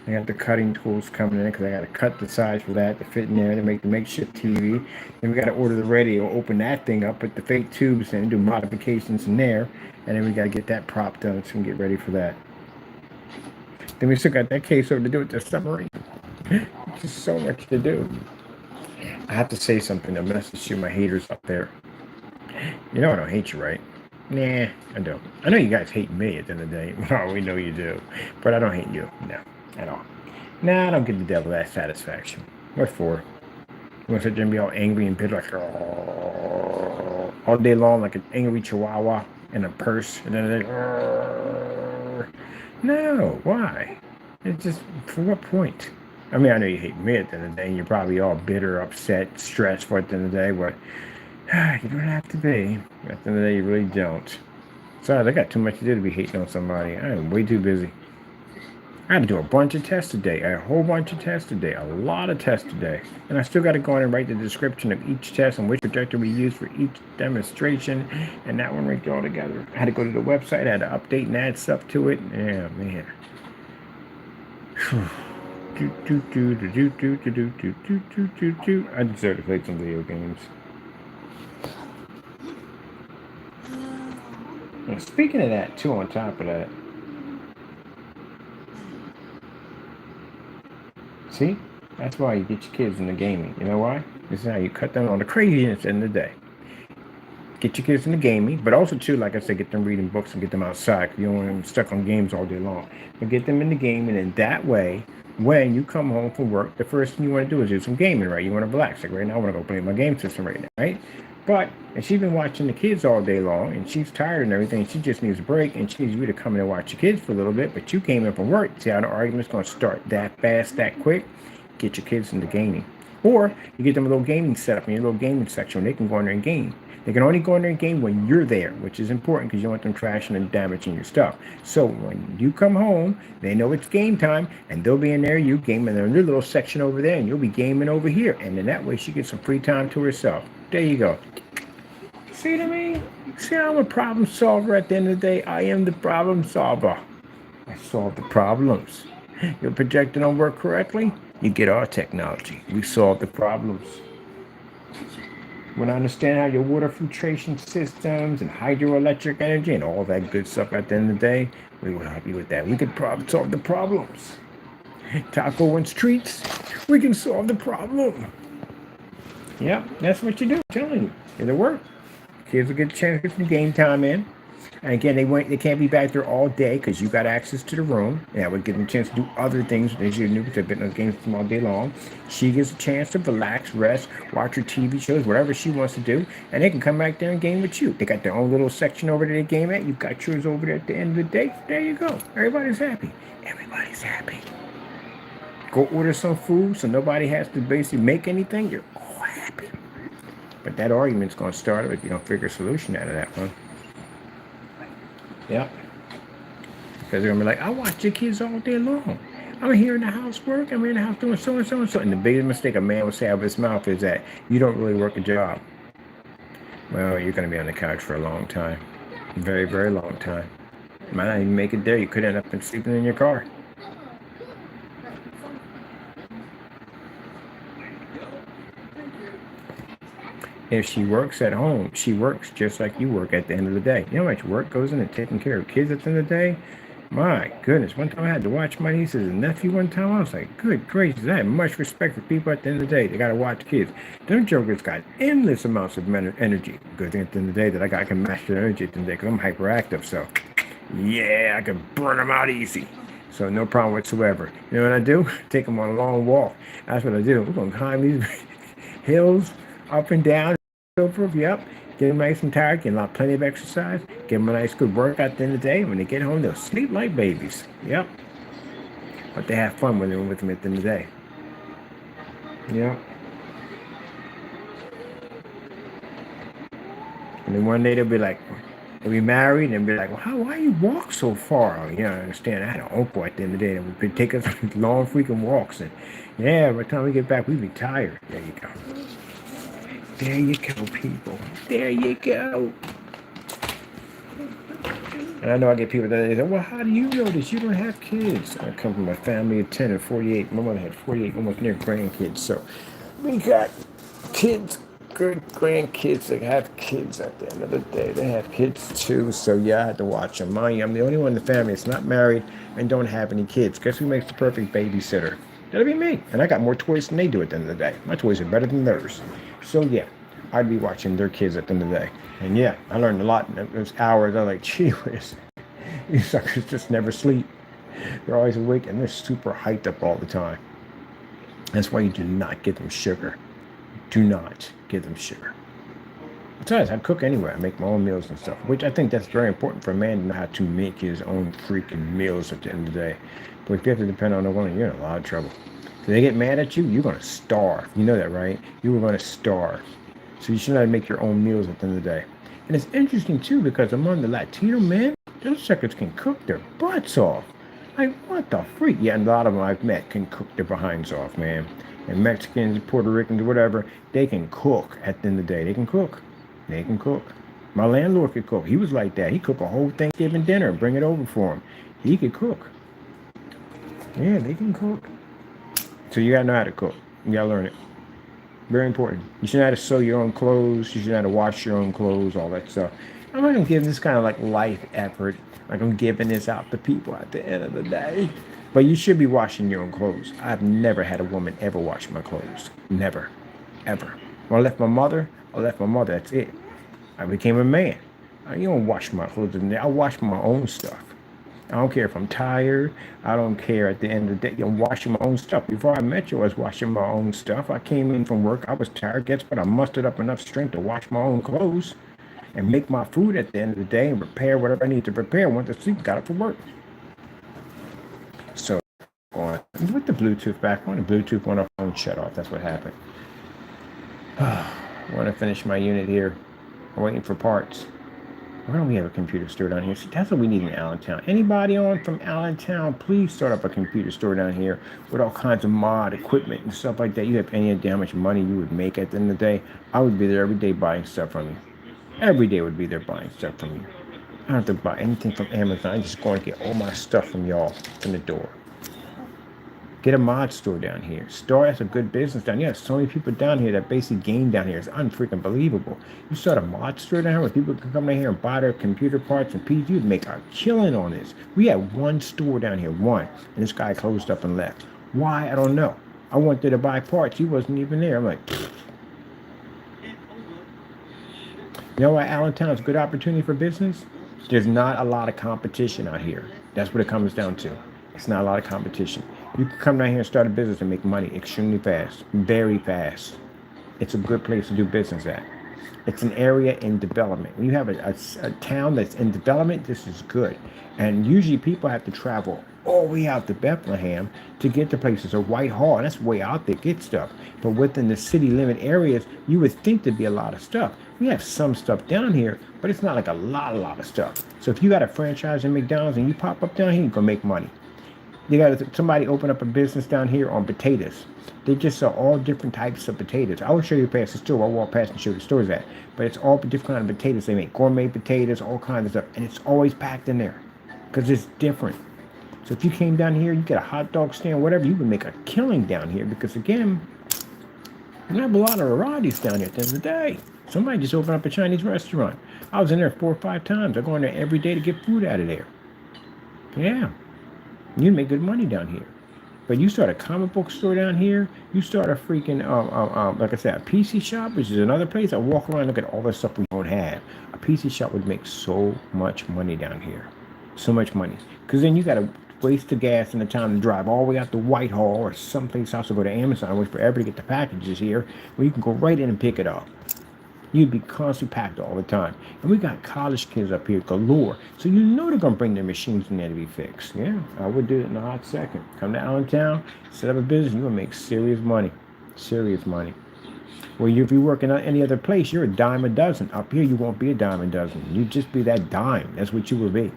I got the cutting tools coming in because I got to cut the size for that to fit in there to make the makeshift TV. Then we got to order the radio, open that thing up, put the fake tubes in, do modifications in there, and then we got to get that prop done so we can get ready for that. Then we still got that case over to do with the submarine. Just so much to do. I have to say something. I'm gonna shoot my haters up there. You know I don't hate you, right? Nah, I don't. I know you guys hate me at the end of the day. Well, we know you do. But I don't hate you. No, at all. Nah, I don't give the devil that satisfaction. What for? You want to sit there and be all angry and bitter, like, oh, all day long, like an angry chihuahua in a purse, and then like, oh. No, why? It's just, for what point? I mean, I know you hate me at the end of the day, and you're probably all bitter, upset, stressful at the end of the day, but you don't have to be. At the end of the day, you really don't. Sorry, I got too much to do to be hating on somebody. I am way too busy. I had to do a bunch of tests today, a whole bunch of tests today, a lot of tests today. And I still got to go in and write the description of each test and which projector we use for each demonstration. And that one right all together. I had to go to the website, I had to update and add stuff to it. Yeah, man. I deserve to play some video games. And speaking of that, too, on top of that, see, that's why you get your kids into gaming. You know why? This is how you cut down on the craziness in the day. Get your kids into gaming, but also too, like I said, get them reading books and get them outside. You don't want them stuck on games all day long. But get them into gaming, and that way, when you come home from work, the first thing you want to do is do some gaming, right? You want to relax. Like right now, I want to go play my game system right now, right? But and she's been watching the kids all day long, and she's tired and everything. She just needs a break, and she needs you to come in and watch your kids for a little bit. But you came in from work. See how the argument's going to start that fast, that quick? Get your kids into gaming. Or you get them a little gaming setup in your little gaming section where they can go in there and game. They can only go in there and game when you're there, which is important because you don't want them trashing and damaging your stuff. So when you come home, they know it's game time, and they'll be in there, you gaming in their little section over there, and you'll be gaming over here. And then that way she gets some free time to herself. There you go. See what I mean? See, I'm a problem solver at the end of the day. I am the problem solver. I solve the problems. Your projector don't work correctly? You get our technology. We solve the problems. When I understand how your water filtration systems and hydroelectric energy and all that good stuff at the end of the day, we will help you with that. We can solve the problems. Taco and streets, we can solve the problem. Yeah, that's what you do. I'm telling you, it'll work. Kids will get a chance to get some game time in. And again, they can't be back there all day because you got access to the room. And that would give them a chance to do other things they should do because they've been on games from all day long. She gets a chance to relax, rest, watch her TV shows, whatever she wants to do. And they can come back there and game with you. They got their own little section over there they game at. You've got yours over there at the end of the day. There you go. Everybody's happy. Everybody's happy. Go order some food so nobody has to basically make anything. You're all happy. But that argument's going to start if you don't figure a solution out of that one. Yeah. Because they're going to be like, I watch your kids all day long. I'm here in the house work. I'm in the house doing so and so and so. And the biggest mistake a man would say out of his mouth is that you don't really work a job. Well, you're going to be on the couch for a long time. Very, very long time. Might not even make it there. You could end up sleeping in your car. If she works at home, she works just like you work at the end of the day. You know how much work goes into taking care of kids at the end of the day? My goodness, one time I had to watch my nieces and nephew one time. I was like, good gracious, I have much respect for people at the end of the day. They got to watch kids. Them jokers got endless amounts of energy. Good thing at the end of the day that I can match their energy at the end of the day because I'm hyperactive. So, yeah, I can burn them out easy. So no problem whatsoever. You know what I do? Take them on a long walk. That's what I do. We're going to climb these hills up and down. Yep. Get them nice and tired, get plenty of exercise, give them a nice good workout at the end of the day. When they get home, they'll sleep like babies. Yep. But they have fun when they're with them at the end of the day. Yep. And then one day they'll be married and be like, well, why you walk so far? You know, I understand. I had an uncle at the end of the day that would take us long freaking walks. And yeah, by the time we get back, we'd be tired. There you go. There you go, people. There you go. And I know I get people that say, well, how do you know this? You don't have kids. I come from a family of 10 and 48. My mother had 48, almost near grandkids. So we got kids, good grandkids that have kids at the end of the day. They have kids too. So yeah, I had to watch them. I'm the only one in the family that's not married and don't have any kids. Guess who makes the perfect babysitter? That'll be me. And I got more toys than they do at the end of the day. My toys are better than theirs. So yeah, I'd be watching their kids at the end of the day. And yeah, I learned a lot in those hours. I was like, gee whiz, these suckers just never sleep. They're always awake and they're super hyped up all the time. That's why you do not give them sugar. Do not give them sugar. Besides, I cook anyway. I make my own meals and stuff, which I think that's very important for a man to know how to make his own freaking meals at the end of the day. But if you have to depend on a woman, you're in a lot of trouble. If they get mad at you, you're going to starve. You know that, right? You were going to starve. So you should not make your own meals at the end of the day. And it's interesting, too, because among the Latino men, those suckers can cook their butts off. Like, what the freak? Yeah, and a lot of them I've met can cook their behinds off, man. And Mexicans, Puerto Ricans, whatever, they can cook at the end of the day. They can cook. They can cook. My landlord could cook. He was like that. He cooked a whole Thanksgiving dinner and bring it over for him. He could cook. Yeah, they can cook. So you gotta know how to cook. You gotta learn it. Very important. You should know how to sew your own clothes. You should know how to wash your own clothes, all that stuff. I'm not gonna give this kind of like life effort. Like I'm giving this out to people at the end of the day. But you should be washing your own clothes. I've never had a woman ever wash my clothes. Never. Ever. When I left my mother, I left my mother. That's it. I became a man. You don't wash my clothes. I wash my own stuff. I don't care if I'm tired. I don't care at the end of the day. I'm washing my own stuff. Before I met you, I was washing my own stuff. I came in from work. I was tired. Guess what? I mustered up enough strength to wash my own clothes and make my food at the end of the day and prepare whatever I need to prepare. Went to sleep, got up for work. So, with the Bluetooth back on, the Bluetooth went off and shut off. That's what happened. I want to finish my unit here. I'm waiting for parts. Why don't we have a computer store down here? See, that's what we need in Allentown. Anybody on from Allentown, please start up a computer store down here with all kinds of mod equipment and stuff like that. You have any idea how much money you would make at the end of the day? I would be there every day buying stuff from you. Every day would be there buying stuff from you. I don't have to buy anything from Amazon. I just go and get all my stuff from y'all from the door. Get a mod store down here. Start as a good business down here. There's so many people down here that basically game down here. It's unfreaking believable. You start a mod store down here where people can come down here and buy their computer parts and PCs. You'd make a killing on this. We had one store down here, one, and this guy closed up and left. Why? I don't know. I went there to buy parts. He wasn't even there. I'm like, pfft. You know why Allentown is a good opportunity for business? There's not a lot of competition out here. That's what it comes down to. It's not a lot of competition. You can come down here and start a business and make money extremely fast, very fast. It's a good place to do business at. It's an area in development. When you have a town that's in development, this is good. And usually people have to travel all the way out to Bethlehem to get to places, or Whitehall, and that's way out there, get stuff. But within the city limit areas, you would think there'd be a lot of stuff. We have some stuff down here, but it's not like a lot of stuff. So if you got a franchise in McDonald's and you pop up down here, you can make money. You got somebody open up a business down here on potatoes. They just sell all different types of potatoes. I will show you past the store. I'll walk past and show you the stores at. But it's all different kind of potatoes. They make gourmet potatoes, all kinds of stuff. And it's always packed in there because it's different. So if you came down here, you get a hot dog stand, whatever, you would make a killing down here because, again, you have a lot of varieties down here at the end of the day. Somebody just opened up a Chinese restaurant. I was in there 4 or 5 times. I go in there every day to get food out of there. Yeah. You make good money down here. But you start a comic book store down here, you start a freaking, like I said, a PC shop, which is another place. I walk around and look at all the stuff we don't have. A PC shop would make so much money down here. So much money. Because then you got to waste the gas and the time to drive all the way out to Whitehall or someplace else to go to Amazon, wait forever to get the packages here, where you can go right in and pick it up. You'd be constantly packed all the time. And we got college kids up here galore. So you know they're going to bring their machines in there to be fixed. Yeah, I would do it in a hot second. Come to Allentown, set up a business, you're going to make serious money. Serious money. Well, if you work in any other place, you're a dime a dozen. Up here, you won't be a dime a dozen. You just be that dime. That's what you will be.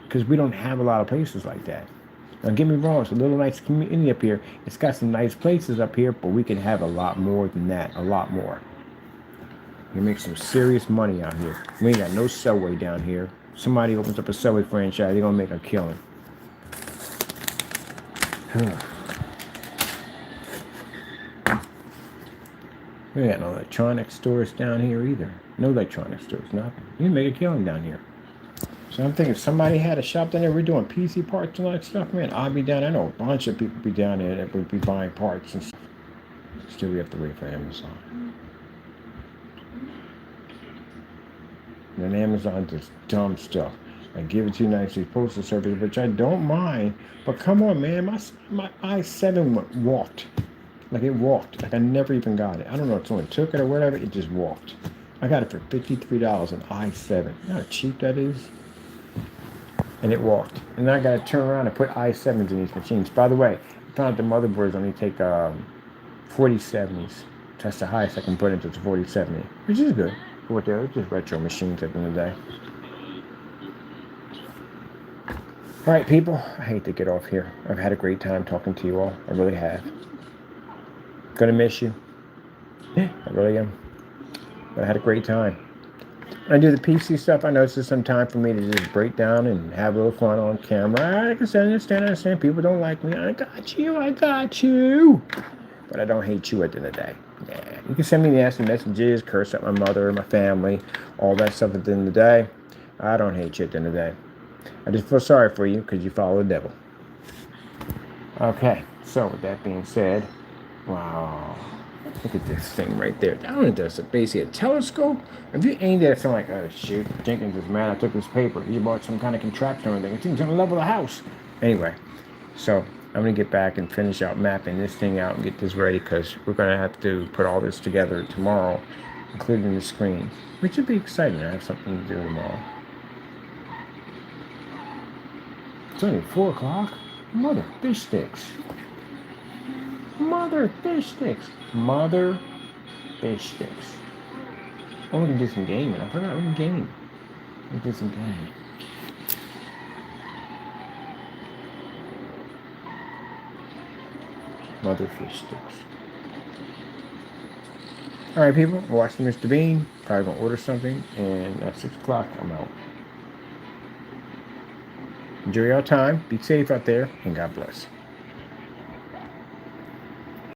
Because we don't have a lot of places like that. Now, get me wrong, it's a little nice community up here. It's got some nice places up here, but we can have a lot more than that. A lot more. You make some serious money out here. We ain't got no Subway down here. Somebody opens up a Subway franchise, they're gonna make a killing. We ain't got no electronics stores down here either. No electronics stores, nothing. You can make a killing down here. So I'm thinking if somebody had a shop down there, we're doing PC parts and all that stuff, man, I'd be down there. I know a bunch of people be down there that would be buying parts and stuff. Still, we have to wait for Amazon. And Amazon does dumb stuff. I give it to you nicely, postal service, which I don't mind. But come on, man, my i7 walked. Like it walked. Like I never even got it. I don't know if someone took it or whatever. It just walked. I got it for $53 an i7. You know how cheap that is? And it walked. And then I got to turn around and put i7s in these machines. By the way, I found out the motherboards only take 4070s. That's the highest I can put into the 4070, which is good. For what they're just retro machines at the end of the day. All right, people, I hate to get off here. I've had a great time talking to you all. I really have. Gonna miss you. I really am. But I had a great time. When I do the PC stuff, I know it's just some time for me to just break down and have a little fun on camera. I can understand. People don't like me. I got you. But I don't hate you at the end of the day. Yeah. You can send me nasty messages, curse at my mother, my family, all that stuff at the end of the day. I don't hate you at the end of the day. I just feel sorry for you because you follow the devil. Okay, so with that being said, wow. Look at this thing right there. That one does basically a telescope. If you aimed at it, like, oh shoot, Jenkins is mad I took this paper. He bought some kind of contraption or anything. It's gonna level the house. Anyway, so I'm gonna get back and finish out mapping this thing out and get this ready because we're gonna have to put all this together tomorrow, including the screen, which would be exciting. I have something to do tomorrow. It's only 4 o'clock. Mother fish sticks. Mother fish sticks. Mother fish sticks. Oh, we can do some gaming. I forgot we can game. We can do some gaming. Mother fish sticks. Alright, people. I'm watching Mr. Bean. Probably gonna order something. And at 6 o'clock, I'm out. Enjoy your time. Be safe out there. And God bless.